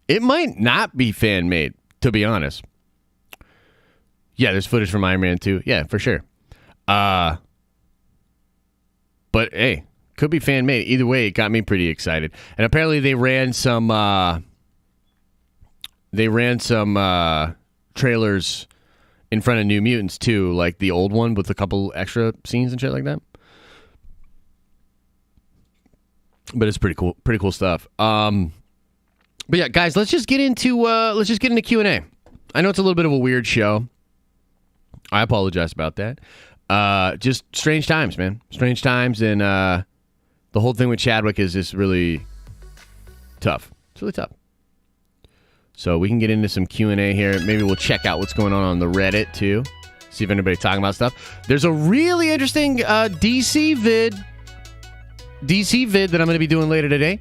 It might not be fan-made, to be honest. Yeah, there's footage from Iron Man 2. Yeah, for sure. But, hey, could be fan-made. Either way, it got me pretty excited. And apparently they ran some trailers in front of New Mutants, too, like the old one with a couple extra scenes and shit like that. But it's pretty cool stuff. But yeah, guys, let's just get into Q&A. I know it's a little bit of a weird show. I apologize about that. Just strange times, man. Strange times, and the whole thing with Chadwick is just really tough. It's really tough. So we can get into some Q&A here. Maybe we'll check out what's going on the Reddit too. See if anybody's talking about stuff. There's a really interesting DC vid that I'm going to be doing later today.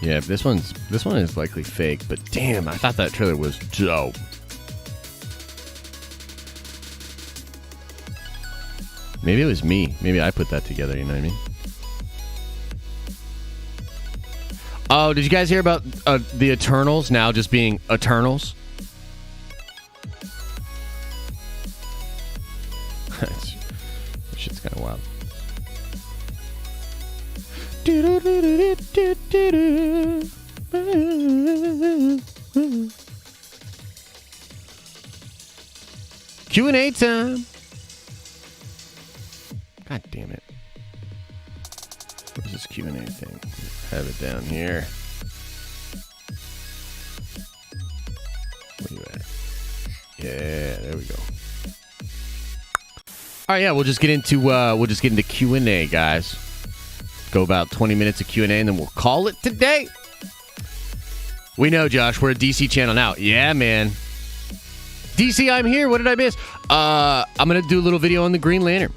Yeah, this one is likely fake, but damn, I thought that trailer was dope. Maybe it was me. Maybe I put that together, you know what I mean? Oh, did you guys hear about the Eternals now just being Eternals? That shit's kind of wild. Q&A time. God damn it. Where's this Q&A thing? Have it down here. Where you at? Yeah, there we go. All right, yeah, we'll just get into Q&A, guys. Go about 20 minutes of Q&A, and then we'll call it today. We know, Josh, we're a DC channel now. Yeah, man. DC, I'm here. What did I miss? I'm gonna do a little video on the Green Lantern.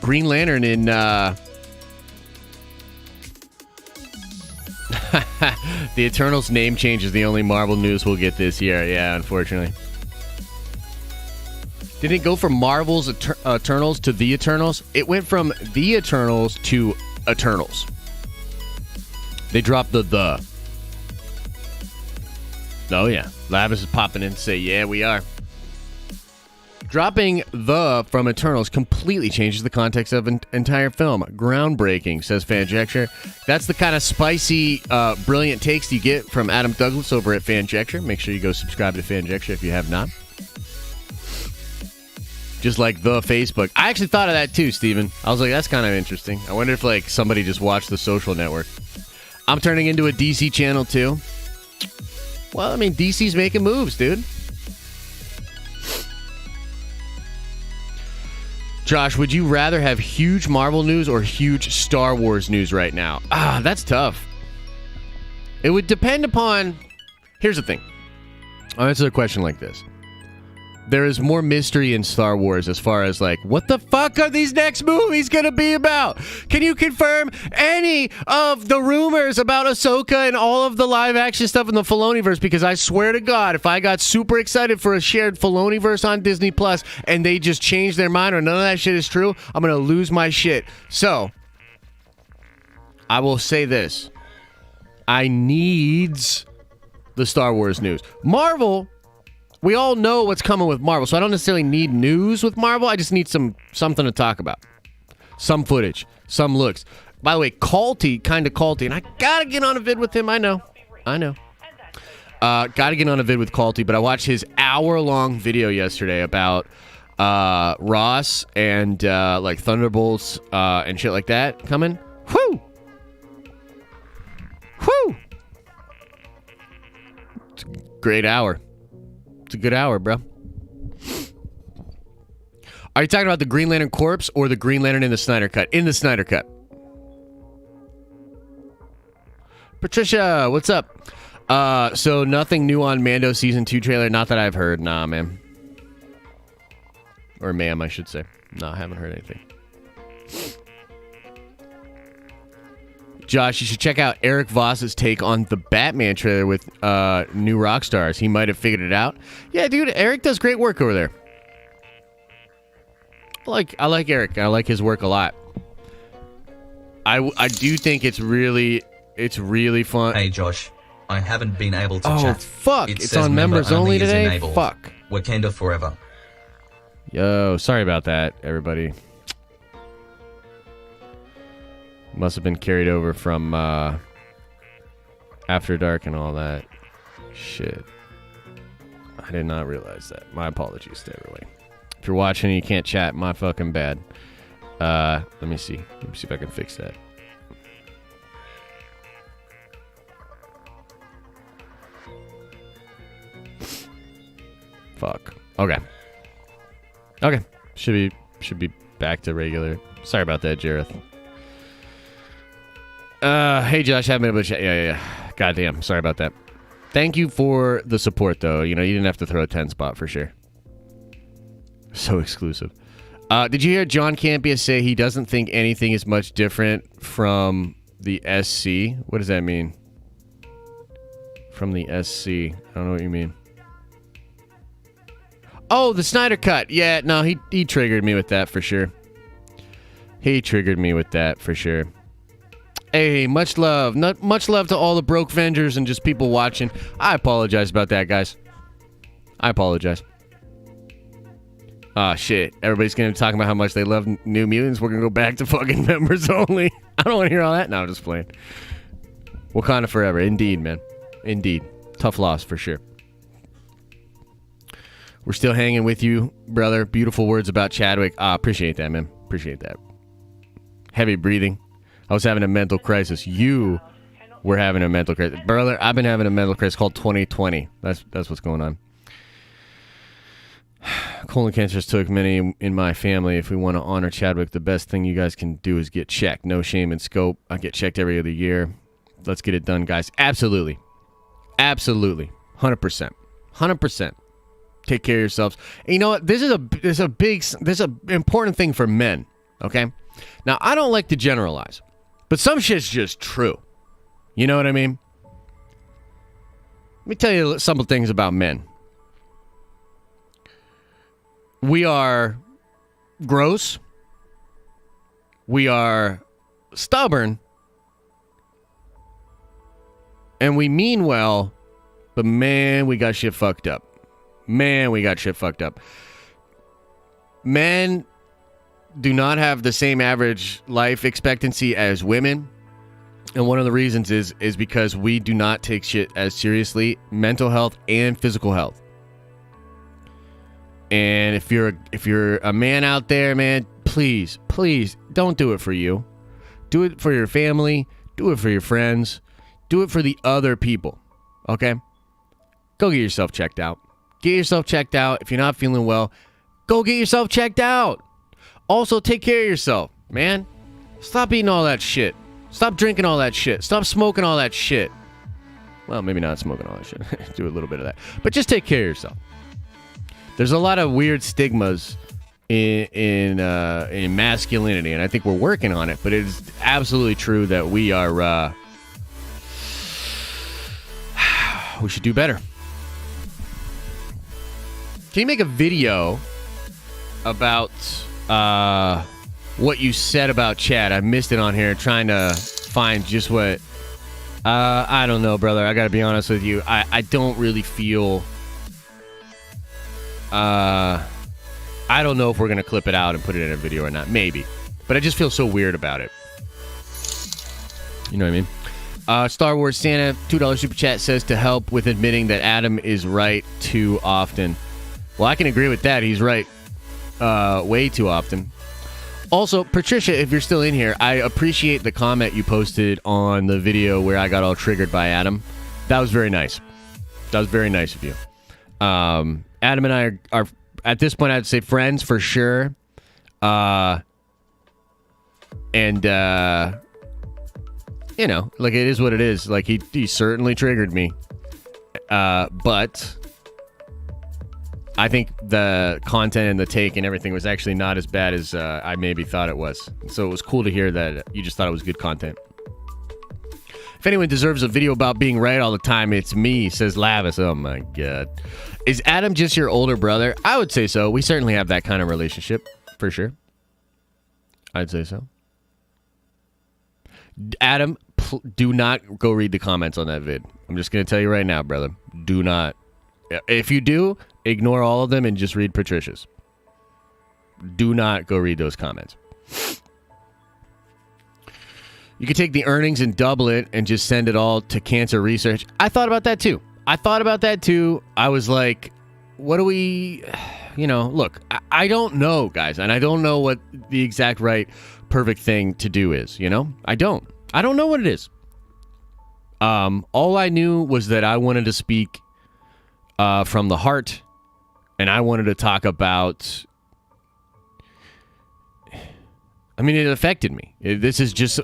Green Lantern in the Eternals name change is the only Marvel news we'll get this year. Yeah, unfortunately. Didn't it go from Marvel's Eternals to The Eternals? It went from The Eternals to Eternals. They dropped the. Oh, yeah. Lavis is popping in to say, yeah, we are. Dropping the from Eternals completely changes the context of an entire film. Groundbreaking, says Fanjecture. That's the kind of spicy, brilliant takes you get from Adam Douglas over at Fanjecture. Make sure you go subscribe to Fanjecture if you have not. Just like the Facebook. I actually thought of that too, Steven. I was like, that's kind of interesting. I wonder if like somebody just watched The Social Network. I'm turning into a DC channel too. Well, I mean, DC's making moves, dude. Josh, would you rather have huge Marvel news or huge Star Wars news right now? That's tough. It would depend upon... Here's the thing. I'll answer a question like this. There is more mystery in Star Wars as far as like, what the fuck are these next movies gonna be about? Can you confirm any of the rumors about Ahsoka and all of the live action stuff in the Filoniverse? Because I swear to God, if I got super excited for a shared Filoniverse on Disney Plus and they just changed their mind or none of that shit is true, I'm gonna lose my shit. So, I will say this. I needs the Star Wars news. Marvel... We all know what's coming with Marvel, so I don't necessarily need news with Marvel. I just need something to talk about. Some footage, some looks. By the way, kind of culty, and I gotta get on a vid with him. I know. Gotta get on a vid with Culty, but I watched his hour-long video yesterday about Ross and like Thunderbolts and shit like that coming. Whoo! It's a great hour. It's a good hour, bro. Are you talking about the Green Lantern Corpse or the Green Lantern in the Snyder Cut? In the Snyder Cut. Patricia, what's up? So nothing new on Mando Season 2 trailer? Not that I've heard. Nah, man. Or ma'am, I should say. No, I haven't heard anything. Josh, you should check out Eric Voss's take on the Batman trailer with new rock stars. He might have figured it out. Yeah, dude, Eric does great work over there. I like Eric. I like his work a lot. I do think it's really fun. Hey, Josh. I haven't been able to chat. chat. Fuck. It's on members only today? Enabled. Fuck. Wakanda forever. Yo, sorry about that, everybody. Must have been carried over from After Dark and all that. Shit. I did not realize that. My apologies to everybody. If you're watching and you can't chat, my fucking bad. Let me see. Let me see if I can fix that. Fuck. Okay. Should be back to regular. Sorry about that, Jareth. Hey Josh, haven't been able to chat. Yeah. Goddamn. Sorry about that. Thank you for the support, though. You know, you didn't have to throw a 10 spot for sure. So exclusive. Did you hear John Campea say he doesn't think anything is much different from the SC? What does that mean? From the SC. I don't know what you mean. Oh, the Snyder Cut. Yeah, no, he triggered me with that for sure. He triggered me with that for sure. Hey, much love. Much love to all the broke Vengers and just people watching. I apologize about that, guys. I apologize. Ah, shit. Everybody's going to be talking about how much they love New Mutants. We're going to go back to fucking members only. I don't want to hear all that. No, I'm just playing. Wakanda forever. Indeed, man. Indeed. Tough loss for sure. We're still hanging with you, brother. Beautiful words about Chadwick. Appreciate that, man. Appreciate that. Heavy breathing. I was having a mental crisis. You were having a mental crisis. Brother, I've been having a mental crisis called 2020. That's what's going on. Colon cancer took many in my family. If we want to honor Chadwick, the best thing you guys can do is get checked. No shame in scope. I get checked every other year. Let's get it done, guys. Absolutely. 100%. Take care of yourselves. And you know what? This is an important thing for men. Okay. Now I don't like to generalize, but some shit's just true. You know what I mean? Let me tell you some things about men. We are gross. We are stubborn. And we mean well, but man, we got shit fucked up. Men do not have the same average life expectancy as women. And one of the reasons is because we do not take shit as seriously, mental health and physical health. And if you're a man out there, man, please don't do it for you. Do it for your family. Do it for your friends. Do it for the other people. Okay? Go get yourself checked out. Get yourself checked out. If you're not feeling well, go get yourself checked out. Also, take care of yourself, man. Stop eating all that shit. Stop drinking all that shit. Stop smoking all that shit. Well, maybe not smoking all that shit. Do a little bit of that. But just take care of yourself. There's a lot of weird stigmas in masculinity, and I think we're working on it. But it is absolutely true that we are. We should do better. Can you make a video about what you said about Chad? I missed it on here, trying to find just what. I don't know, brother. I gotta be honest with you. I don't really feel I don't know if we're going to clip it out and put it in a video or not. Maybe. But I just feel so weird about it. You know what I mean? Star Wars Santa, $2 super chat, says to help with admitting that Adam is right too often. Well, I can agree with that. He's right way too often. Also, Patricia, if you're still in here, I appreciate the comment you posted on the video where I got all triggered by Adam. That was very nice. That was very nice of you. Adam and I are at this point, I'd say friends for sure. And, you know, like, it is what it is. Like, he certainly triggered me. But I think the content and the take and everything was actually not as bad as I maybe thought it was. So it was cool to hear that you just thought it was good content. If anyone deserves a video about being right all the time, it's me, says Lavis. Oh, my God. Is Adam just your older brother? I would say so. We certainly have that kind of relationship, for sure. I'd say so. Adam, do not go read the comments on that vid. I'm just going to tell you right now, brother. Do not. If you do, ignore all of them and just read Patricia's. Do not go read those comments. You could take the earnings and double it and just send it all to cancer research. I thought about that too. I was like, what do we, look, I don't know, guys. And I don't know what the exact right perfect thing to do is, I don't know what it is. All I knew was that I wanted to speak from the heart, and I wanted to talk about, it affected me. This is just,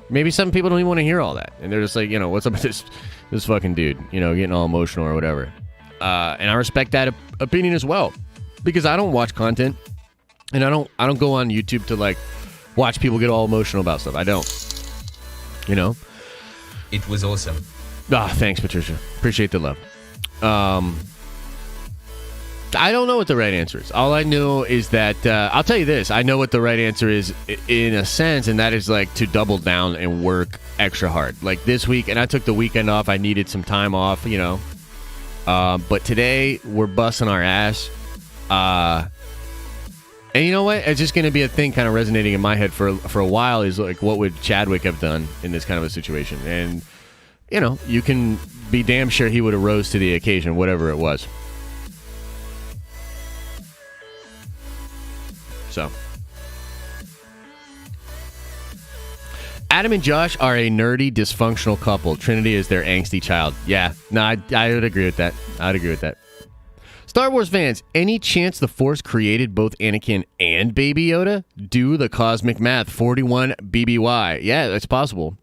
maybe some people don't even want to hear all that. And they're just like, what's up with this fucking dude, getting all emotional or whatever. And I respect that opinion as well, because I don't watch content, and I don't go on YouTube to, like, watch people get all emotional about stuff. I don't, It was awesome. Thanks, Patricia. Appreciate the love. I don't know what the right answer is. All I know is that, I'll tell you this. I know what the right answer is in a sense, and that is, like, to double down and work extra hard. Like this week, and I took the weekend off. I needed some time off, but today we're busting our ass. And you know what? It's just going to be a thing kind of resonating in my head for a while, is like, what would Chadwick have done in this kind of a situation? And, you can be damn sure he would have rose to the occasion, whatever it was. So, Adam and Josh are a nerdy, dysfunctional couple. Trinity is their angsty child. Yeah, no, I would agree with that. I'd agree with that. Star Wars fans, any chance the Force created both Anakin and Baby Yoda? Do the cosmic math. 41 BBY. Yeah, that's possible.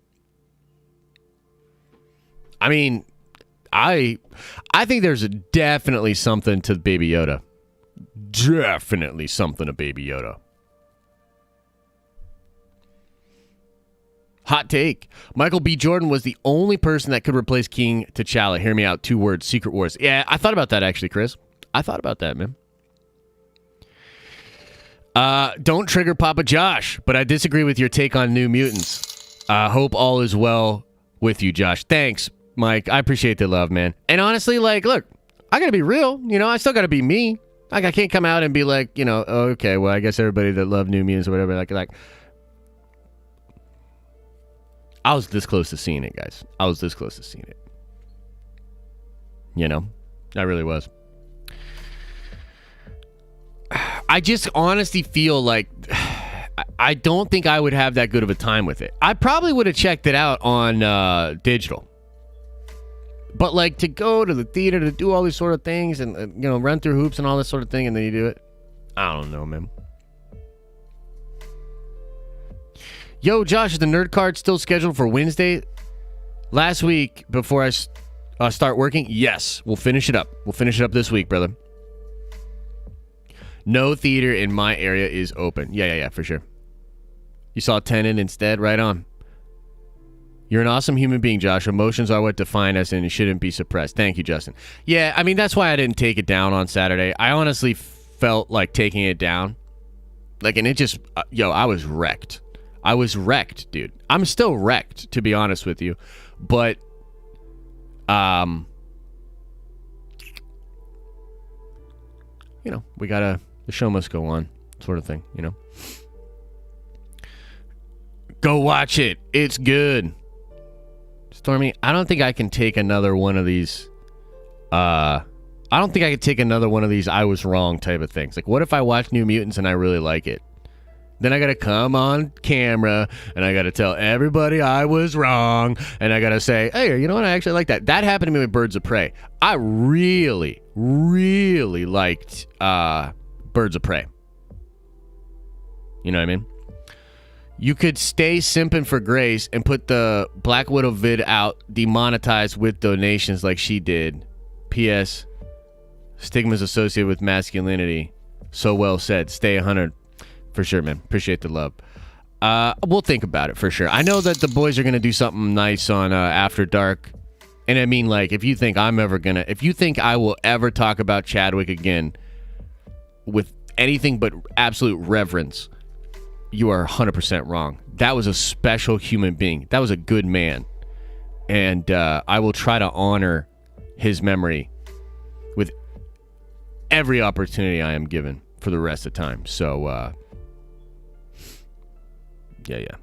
I think there's definitely something to Baby Yoda. Definitely something to Baby Yoda. Hot take. Michael B. Jordan was the only person that could replace King T'Challa. Hear me out. 2 words. Secret Wars. Yeah, I thought about that, actually, Chris. I thought about that, man. Don't trigger Papa Josh, but I disagree with your take on New Mutants. Hope all is well with you, Josh. Thanks, Mike. I appreciate the love, man. And honestly, like, look, I gotta be real. I still gotta be me. Like, I can't come out and be like, okay, well, I guess everybody that loved New Mutants or whatever, like, I was this close to seeing it, guys. I was this close to seeing it. I really was. I just honestly feel like I don't think I would have that good of a time with it. I probably would have checked it out on digital. But, like, to go to the theater to do all these sort of things and, run through hoops and all this sort of thing, and then you do it, I don't know, man. Yo, Josh, is the nerd card still scheduled for Wednesday? Last week, before I start working? Yes, we'll finish it up. We'll finish it up this week, brother. No theater in my area is open. Yeah, for sure. You saw Tenet instead? Right on. You're an awesome human being, Josh. Emotions are what define us, and it shouldn't be suppressed. Thank you, Justin. Yeah, that's why I didn't take it down on Saturday. I honestly felt like taking it down. Like, and it just, I was wrecked. I was wrecked, dude. I'm still wrecked, to be honest with you. But, the show must go on, sort of thing, Go watch it. It's good. Stormy, I don't think I can take another one of these. I don't think I could take another one of these I was wrong type of things. Like, what if I watch New Mutants and I really like it? Then I got to come on camera and I got to tell everybody I was wrong. And I got to say, hey, you know what? I actually like that. That happened to me with Birds of Prey. I really, really liked Birds of Prey. You know what I mean? You could stay simping for Grace and put the Black Widow vid out demonetized with donations like she did. P.S. Stigmas associated with masculinity. So well said. Stay 100. For sure, man. Appreciate the love. We'll think about it for sure. I know that the boys are going to do something nice on After Dark. And I mean, like, if you think I will ever talk about Chadwick again with anything but absolute reverence, you are 100% wrong. That was a special human being. That was a good man. And I will try to honor his memory with every opportunity I am given for the rest of the time. So, yeah.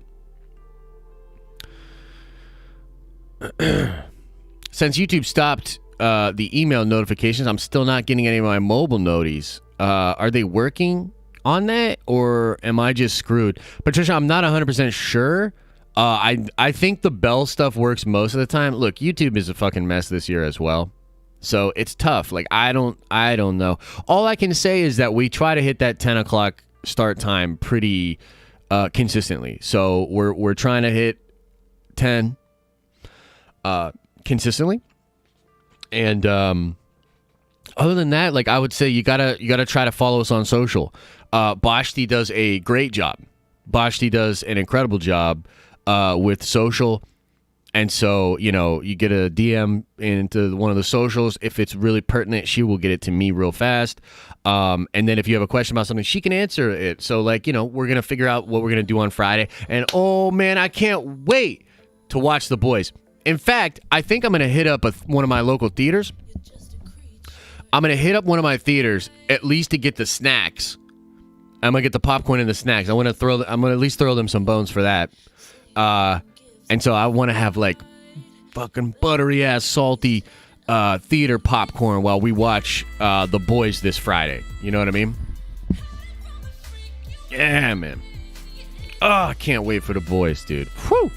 Since YouTube stopped the email notifications, I'm still not getting any of my mobile noties. Are they working on that, or am I just screwed? Patricia, I'm not 100% sure. I think the bell stuff works most of the time. Look, YouTube is a fucking mess this year as well. So it's tough. Like, I don't know. All I can say is that we try to hit that 10 o'clock start time pretty consistently. So we're trying to hit 10 consistently. And other than that, like, I would say you gotta try to follow us on social. Bashti does a great job. Bashti does an incredible job with social. And so, you get a DM into one of the socials. If it's really pertinent, she will get it to me real fast. And then if you have a question about something, she can answer it. So, like, we're going to figure out what we're going to do on Friday. And, oh, man, I can't wait to watch The Boys. In fact, I think I'm going to hit up one of my local theaters. I'm going to hit up one of my theaters at least to get the snacks. I'm going to get the popcorn and the snacks. I'm going to at least throw them some bones for that. And so I want to have, like, fucking buttery ass salty theater popcorn while we watch The Boys this Friday. You know what I mean? Yeah, man. Oh, I can't wait for The Boys, dude. Whew.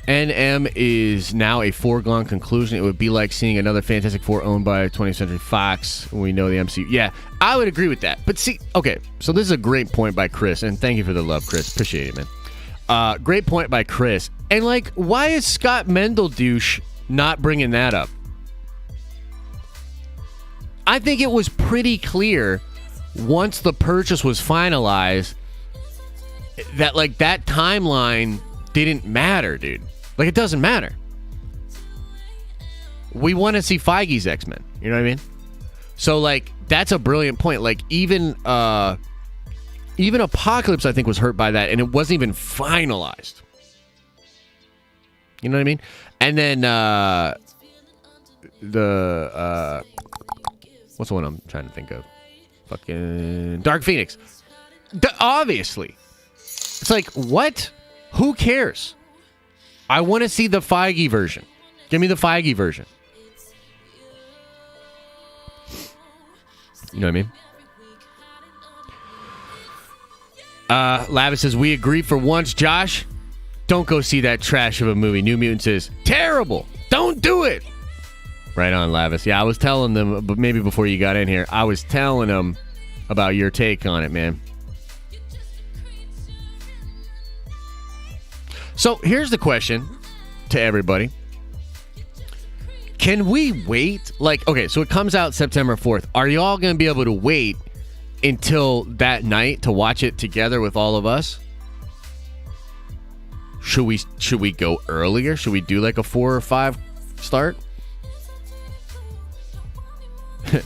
NM is now a foregone conclusion. It would be like seeing another Fantastic Four owned by 20th Century Fox when we know the MCU. Yeah, I would agree with that. But see, okay, so this is a great point by Chris, and thank you for the love, Chris. Appreciate it, man. Great point by Chris. And, like, why is Scott Mendel douche not bringing that up? I think it was pretty clear once the purchase was finalized that, like, that timeline didn't matter, dude. Like, it doesn't matter. We want to see Feige's X-Men. You know what I mean? So, like, that's a brilliant point. Like, even Apocalypse, I think, was hurt by that, and it wasn't even finalized. You know what I mean? And then what's the one I'm trying to think of? Fucking Dark Phoenix. Obviously. It's like, what? Who cares? I want to see the Feige version. Give me the Feige version. You know what I mean? Lavis says, we agree for once, Josh. Don't go see that trash of a movie. New Mutants is terrible. Don't do it. Right on, Lavis. Yeah, I was telling them, but maybe before you got in here, I was telling them about your take on it, man. So here's the question to everybody. Can we wait? Like, okay, so it comes out September 4th. Are y'all going to be able to wait until that night to watch it together with all of us? Should we go earlier? Should we do like a 4 or 5 start?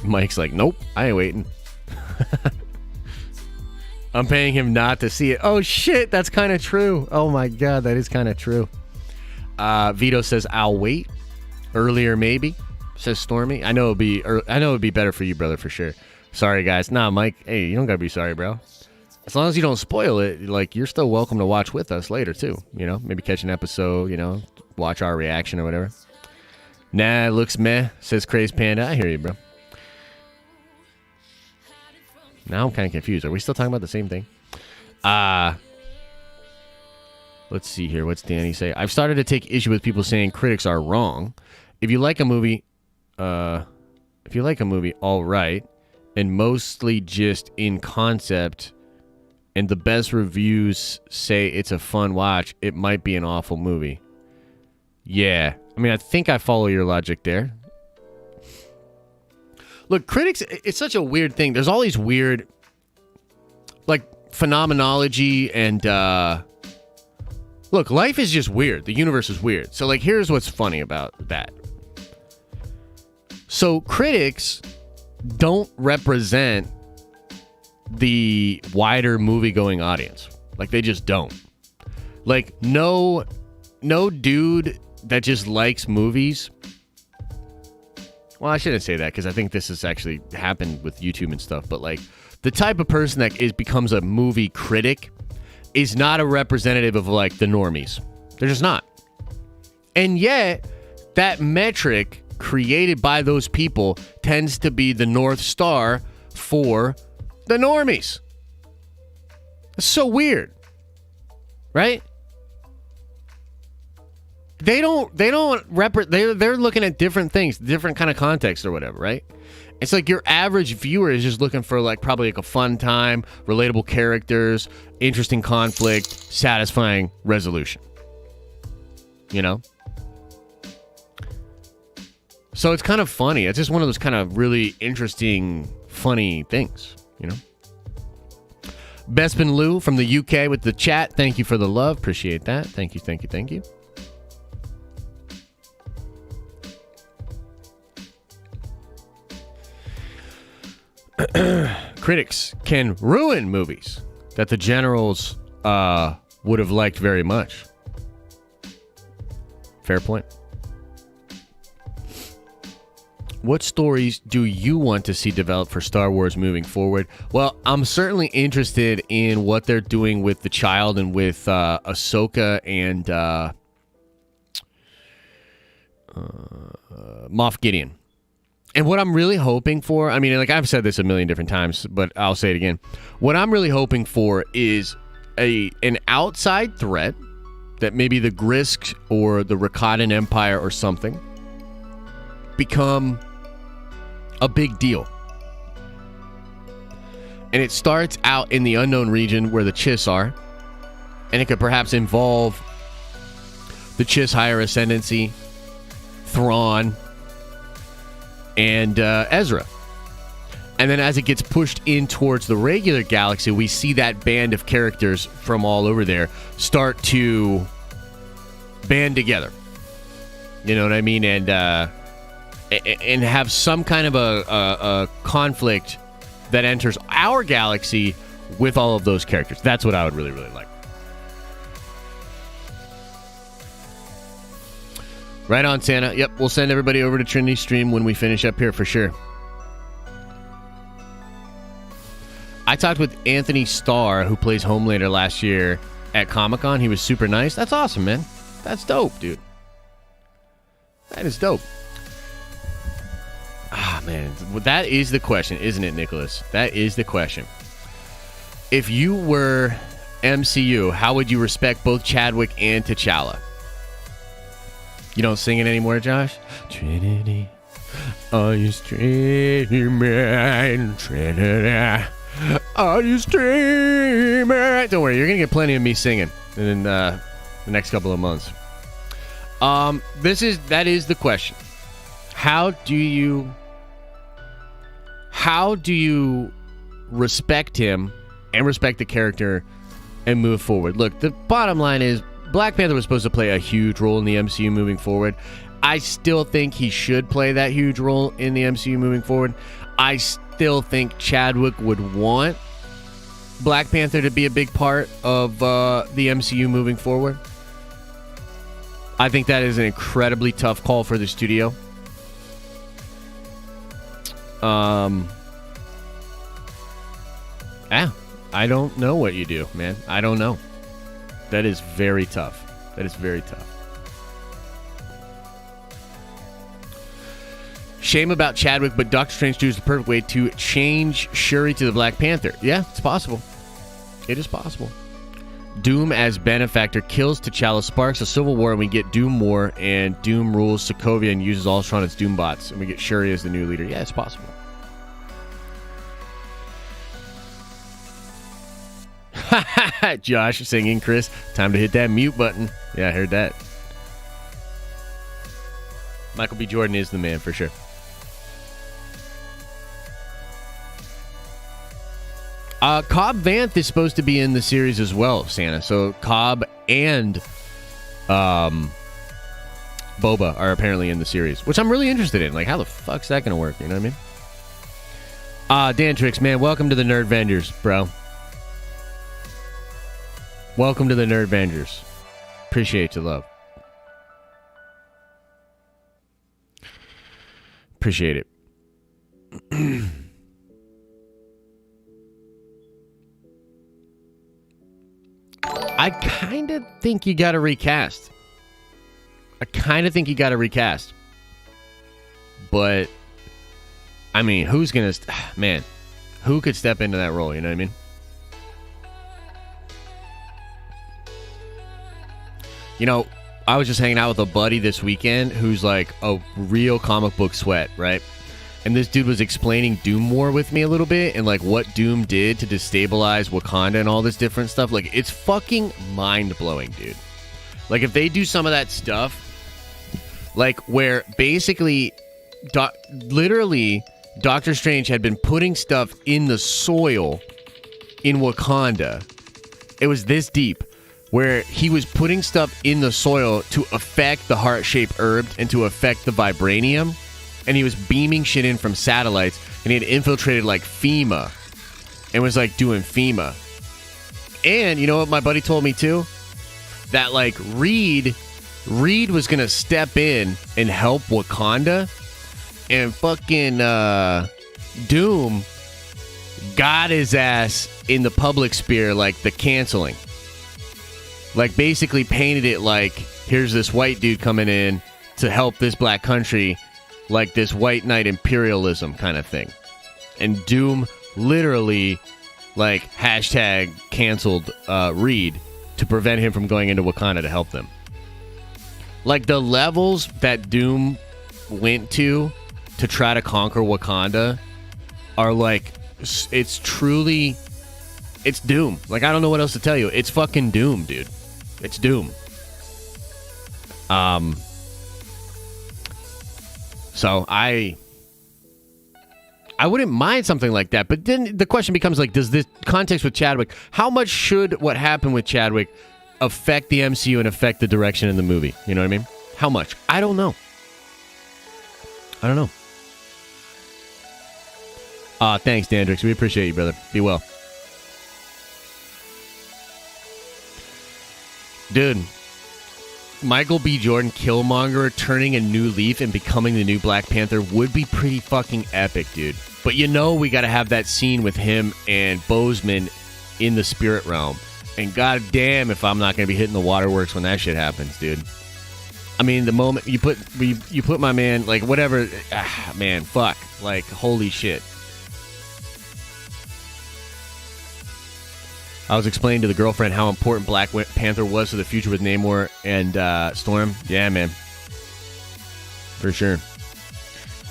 Mike's like, nope, I ain't waiting. I'm paying him not to see it. Oh, shit, that's kind of true. Oh, my God, that is kind of true. Vito says, I'll wait. Earlier, maybe. says Stormy. I know it'd be better for you, brother, for sure. Sorry, guys. Nah, Mike. Hey, you don't gotta be sorry, bro. As long as you don't spoil it, like, you're still welcome to watch with us later too. You know, maybe catch an episode. You know, watch our reaction or whatever. Nah, looks meh. Says Crazed Panda. I hear you, bro. Now I'm kind of confused. Are we still talking about the same thing? Let's see here. What's Danny say? I've started to take issue with people saying critics are wrong. If you like a movie, all right, and mostly just in concept, and the best reviews say it's a fun watch, it might be an awful movie. Yeah. I mean, I think I follow your logic there. Look, critics, it's such a weird thing. There's all these weird, like, phenomenology and, look, life is just weird. The universe is weird. So, like, here's what's funny about that. So, critics don't represent the wider movie-going audience. Like, they just don't. Like, no dude that just likes movies. Well, I shouldn't say that because I think this has actually happened with YouTube and stuff. But, like, the type of person that becomes a movie critic is not a representative of, like, the normies. They're just not. And yet, that metric created by those people tends to be the North Star for the normies. It's so weird. Right? They're looking at different things, different kind of context or whatever, right? It's like your average viewer is just looking for, like, probably like a fun time, relatable characters, interesting conflict, satisfying resolution. You know? So it's kind of funny. It's just one of those kind of really interesting, funny things, you know? Bespin Lou from the UK with the chat. Thank you for the love. Appreciate that. Thank you, thank you, thank you. Critics can ruin movies that the generals would have liked very much. Fair point. What stories do you want to see developed for Star Wars moving forward? Well, I'm certainly interested in what they're doing with the child and with Ahsoka and Moff Gideon. And what I'm really hoping for, I mean, like, I've said this a million different times, but I'll say it again. What I'm really hoping for is an outside threat that maybe the Grisks or the Rakatan Empire or something become a big deal. And it starts out in the unknown region where the Chiss are, and it could perhaps involve the Chiss Higher Ascendancy, Thrawn, and Ezra. And then as it gets pushed in towards the regular galaxy, we see that band of characters from all over there start to band together. You know what I mean? And have some kind of a conflict that enters our galaxy with all of those characters. That's what I would really, really like. Right on, Santa. Yep, we'll send everybody over to Trinity Stream when we finish up here for sure. I talked with Anthony Starr, who plays Homelander, last year at Comic-Con. He was super nice. That's awesome, man. That's dope, dude. That is dope. Ah, man. That is the question, isn't it, Nicholas? That is the question. If you were MCU, how would you respect both Chadwick and T'Challa? You don't sing it anymore, Josh? Trinity, are you streaming? Trinity, are you streaming? Don't worry, you're going to get plenty of me singing in the next couple of months. That is the question. How do you respect him and respect the character and move forward? Look, the bottom line is Black Panther was supposed to play a huge role in the MCU moving forward. I still think he should play that huge role in the MCU moving forward. I still think Chadwick would want Black Panther to be a big part of the MCU moving forward. I think that is an incredibly tough call for the studio. I don't know what you do, man. I don't know. That is very tough. That is very tough. Shame about Chadwick, but Doctor Strange 2 is the perfect way to change Shuri to the Black Panther. Yeah, it's possible. It is possible. Doom as benefactor kills T'Challa, sparks a civil war, and we get Doom War, and Doom rules Sokovia and uses Ultron as Doom bots, and we get Shuri as the new leader. Yeah, it's possible. Josh singing, Chris, time to hit that mute button. Yeah, I heard that. Michael B. Jordan is the man for sure. Cobb Vanth is supposed to be in the series as well, Santa. So Cobb and Boba are apparently in the series, which I'm really interested in. Like, how the fuck's that going to work? You know what I mean? Dan Tricks, man, welcome to the Nerd Vengers, bro. Welcome to the Nerd Vengers. Appreciate your love. Appreciate it. I kind of think you got to recast. But, I mean, who's going to... Man, who could step into that role? You know what I mean? You know, I was just hanging out with a buddy this weekend who's like a real comic book sweat, right? And this dude was explaining Doom War with me a little bit and like what Doom did to destabilize Wakanda and all this different stuff. Like, it's fucking mind-blowing, dude. Like, if they do some of that stuff, like where basically, literally, Doctor Strange had been putting stuff in the soil in Wakanda. It was this deep. Where he was putting stuff in the soil to affect the heart-shaped herb and to affect the vibranium. And he was beaming shit in from satellites. And he had infiltrated, like, FEMA. And was, like, doing FEMA. And, you know what my buddy told me, too? That, like, Reed was going to step in and help Wakanda. And fucking Doom got his ass in the public sphere, like, the canceling. Like, basically painted it like, here's this white dude coming in to help this black country, like this white knight imperialism kind of thing. And Doom literally, like, hashtag canceled Reed to prevent him from going into Wakanda to help them. Like, the levels that Doom went to try to conquer Wakanda are, like, it's truly, it's Doom. Like, I don't know what else to tell you. It's fucking Doom, dude. It's Doom. So I wouldn't mind something like that, but then the question becomes like, does this context with Chadwick, how much should what happened with Chadwick affect the MCU and affect the direction in the movie? You know what I mean? How much? I don't know. Thanks, Dandrix. We appreciate you, brother. Be well. Dude, Michael B. Jordan Killmonger turning a new leaf and becoming the new Black Panther would be pretty fucking epic, dude. But you know we got to have that scene with him and Boseman in the spirit realm. And goddamn if I'm not going to be hitting the waterworks when that shit happens, dude. I mean, the moment you put my man, like, whatever, man, fuck. Like, holy shit. I was explaining to the girlfriend how important Black Panther was to the future with Namor and Storm. Yeah, man. For sure.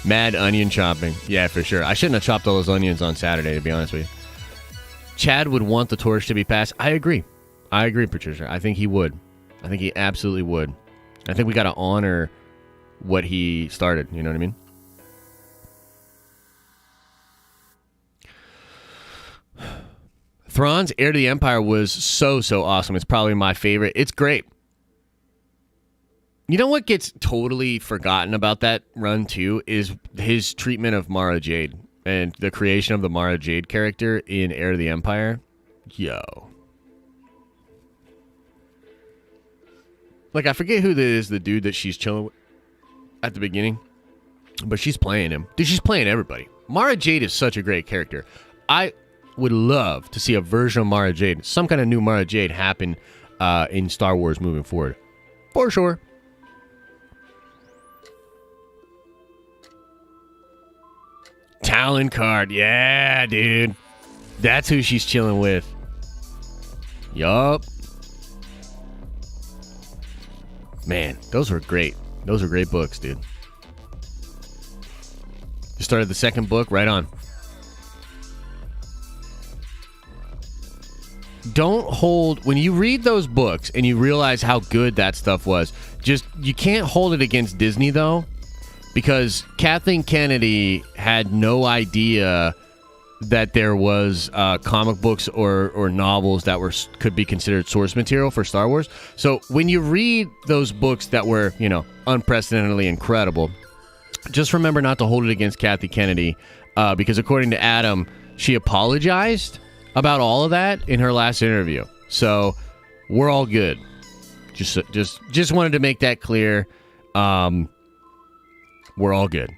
Mad onion chopping. Yeah, for sure. I shouldn't have chopped all those onions on Saturday, to be honest with you. Chad would want the torch to be passed. I agree, Patricia. I think he would. I think he absolutely would. I think we got to honor what he started. You know what I mean? Thrawn's Heir to the Empire was so awesome. It's probably my favorite. It's great. You know what gets totally forgotten about that run, too, is his treatment of Mara Jade and the creation of the Mara Jade character in Heir to the Empire. Yo. Like, I forget who that is, the dude that she's chilling with at the beginning. But she's playing him. Dude, she's playing everybody. Mara Jade is such a great character. I would love to see a version of Mara Jade, some kind of new Mara Jade happen in Star Wars moving forward. For sure. Talon card. Yeah, dude. That's who she's chilling with. Yup. Man, those were great. Those were great books, dude. You started the second book, right on. Don't hold, when you read those books and you realize how good that stuff was, just, you can't hold it against Disney, though, because Kathleen Kennedy had no idea that there was comic books or novels that could be considered source material for Star Wars. So when you read those books that were, unprecedentedly incredible, just remember not to hold it against Kathy Kennedy, because according to Adam, she apologized about all of that in her last interview. So we're all good. Just wanted to make that clear. We're all good.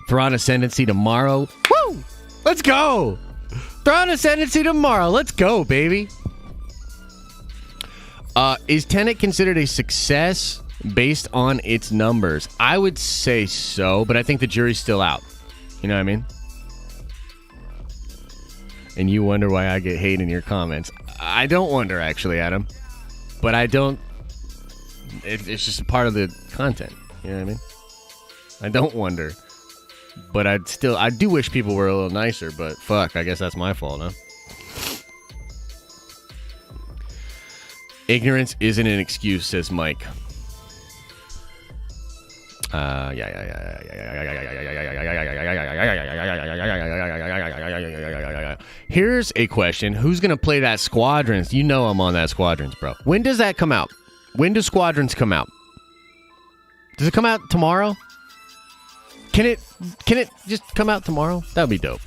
Thrawn Ascendancy tomorrow. Woo! Let's go! Thrawn Ascendancy tomorrow. Let's go, baby. Is Tenet considered a success based on its numbers? I would say so, but I think the jury's still out. You know what I mean? And you wonder why I get hate in your comments. I don't wonder, actually, Adam. But I don't... It's just a part of the content. You know what I mean? I don't wonder. But I do wish people were a little nicer, but fuck, I guess that's my fault, huh? Ignorance isn't an excuse, says Mike. Here's a question. Who's going to play that Squadrons? You know I'm on that Squadrons, bro. When does that come out? When do Squadrons come out? Does it come out tomorrow? Can it just come out tomorrow? That would be dope.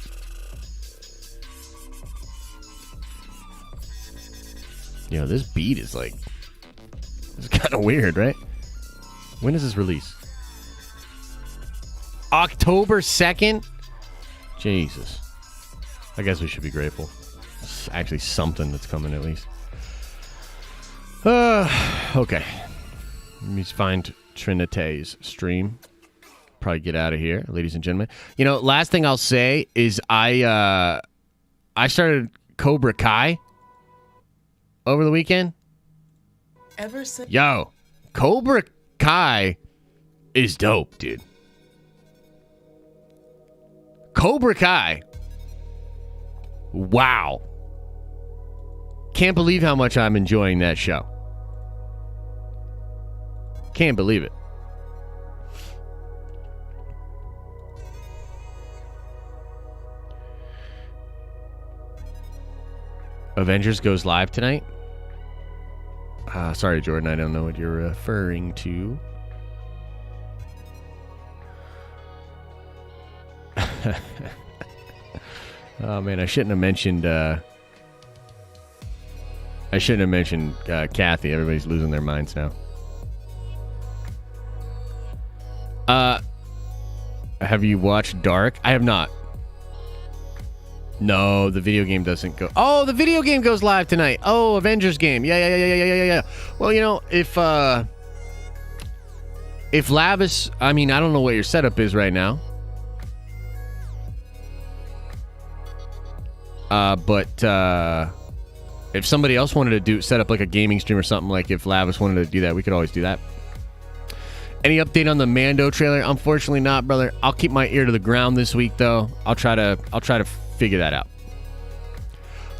This beat is like... It's kind of weird, right? When is this release? October 2nd? Jesus. I guess we should be grateful. It's actually something that's coming at least. Okay. Let me find Trinity's stream. Probably get out of here, ladies and gentlemen. Last thing I'll say is I started Cobra Kai over the weekend. Yo, Cobra Kai is dope, dude. Cobra Kai. Wow. Can't believe how much I'm enjoying that show. Can't believe it. Avengers goes live tonight. Sorry, Jordan, I don't know what you're referring to. Oh man, I shouldn't have mentioned. Kathy. Everybody's losing their minds now. Have you watched Dark? I have not. No, the video game doesn't go. Oh, the video game goes live tonight. Oh, Avengers game. Yeah. Well, if Lavis, I don't know what your setup is right now. But if somebody else wanted to set up like a gaming stream or something, like if Lavis wanted to do that, we could always do that. Any update on the Mando trailer? Unfortunately not, brother. I'll keep my ear to the ground this week, though. I'll try to figure that out.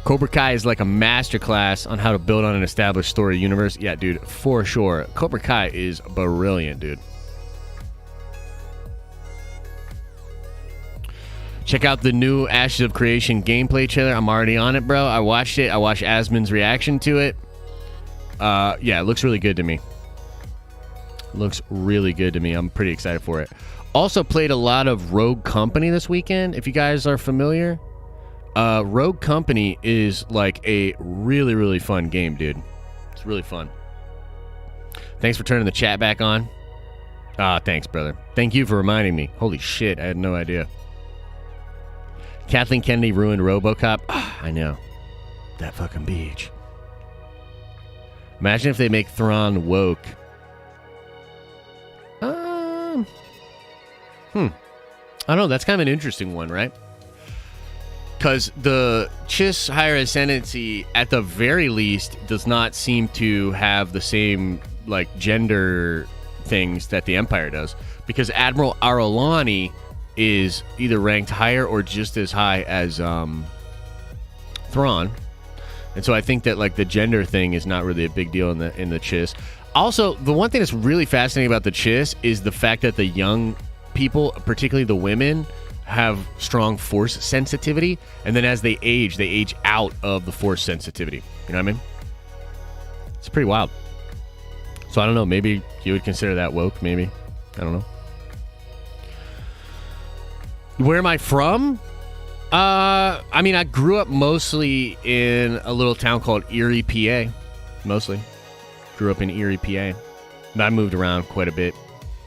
Cobra Kai is like a masterclass on how to build on an established story universe. Yeah, dude, for sure. Cobra Kai is brilliant, dude. Check out the new Ashes of Creation gameplay trailer. I'm already on it, bro. I watched it. I watched Asmon's reaction to it. Yeah, it looks really good to me. Looks really good to me. I'm pretty excited for it. Also played a lot of Rogue Company this weekend, if you guys are familiar. Rogue Company is like a really, really fun game, dude. It's really fun. Thanks for turning the chat back on. Ah, thanks, brother. Thank you for reminding me. Holy shit, I had no idea. Kathleen Kennedy ruined RoboCop. Ah, I know. That fucking beach. Imagine if they make Thrawn woke. I don't know. That's kind of an interesting one, right? Because the Chiss Higher Ascendancy, at the very least, does not seem to have the same like gender things that the Empire does. Because Admiral Arolani is either ranked higher or just as high as Thrawn. And so I think that like the gender thing is not really a big deal in the Chiss. Also, the one thing that's really fascinating about the Chiss is the fact that the young people, particularly the women, have strong force sensitivity, and then as they age out of the force sensitivity. You know what I mean? It's pretty wild. So I don't know, maybe you would consider that woke, maybe. I don't know. Where am I from? I mean, I grew up mostly in a little town called Erie, PA. Mostly. Grew up in Erie, PA. And I moved around quite a bit.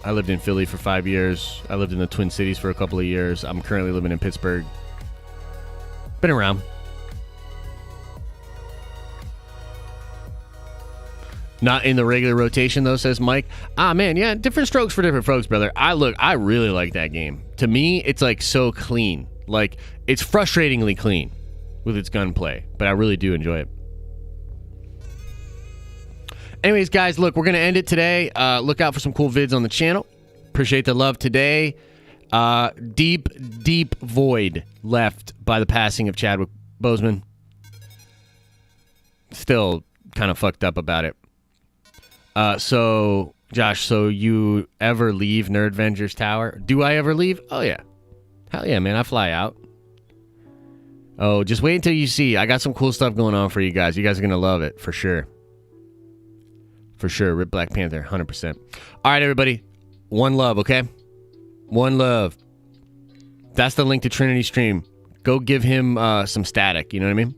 I lived in Philly for 5 years. I lived in the Twin Cities for a couple of years. I'm currently living in Pittsburgh. Been around. Not in the regular rotation, though, says Mike. Ah, man, yeah, different strokes for different folks, brother. I really like that game. To me, it's like so clean. Like, it's frustratingly clean with its gunplay, but I really do enjoy it. Anyways, guys, look, we're going to end it today. Look out for some cool vids on the channel. Appreciate the love today. Deep void left by the passing of Chadwick Boseman. Still kind of fucked up about it. So, Josh, so you ever leave Nerdvengers Tower? Do I ever leave? Oh, yeah. Hell yeah, man. I fly out. Oh, just wait until you see. I got some cool stuff going on for you guys. You guys are going to love it, for sure. For sure. Rip Black Panther, 100%. All right, everybody. One love, okay? One love. That's the link to Trinity Stream. Go give him some static. You know what I mean?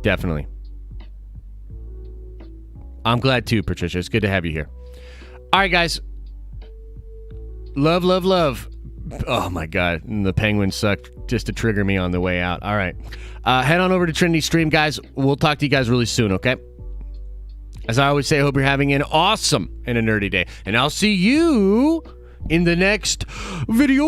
Definitely. I'm glad too, Patricia. It's good to have you here. All right, guys. Love, love, love. Oh, my God. And the penguins sucked just to trigger me on the way out. All right. Head on over to Trinity Stream, guys. We'll talk to you guys really soon, okay? As I always say, I hope you're having an awesome and a nerdy day. And I'll see you in the next video.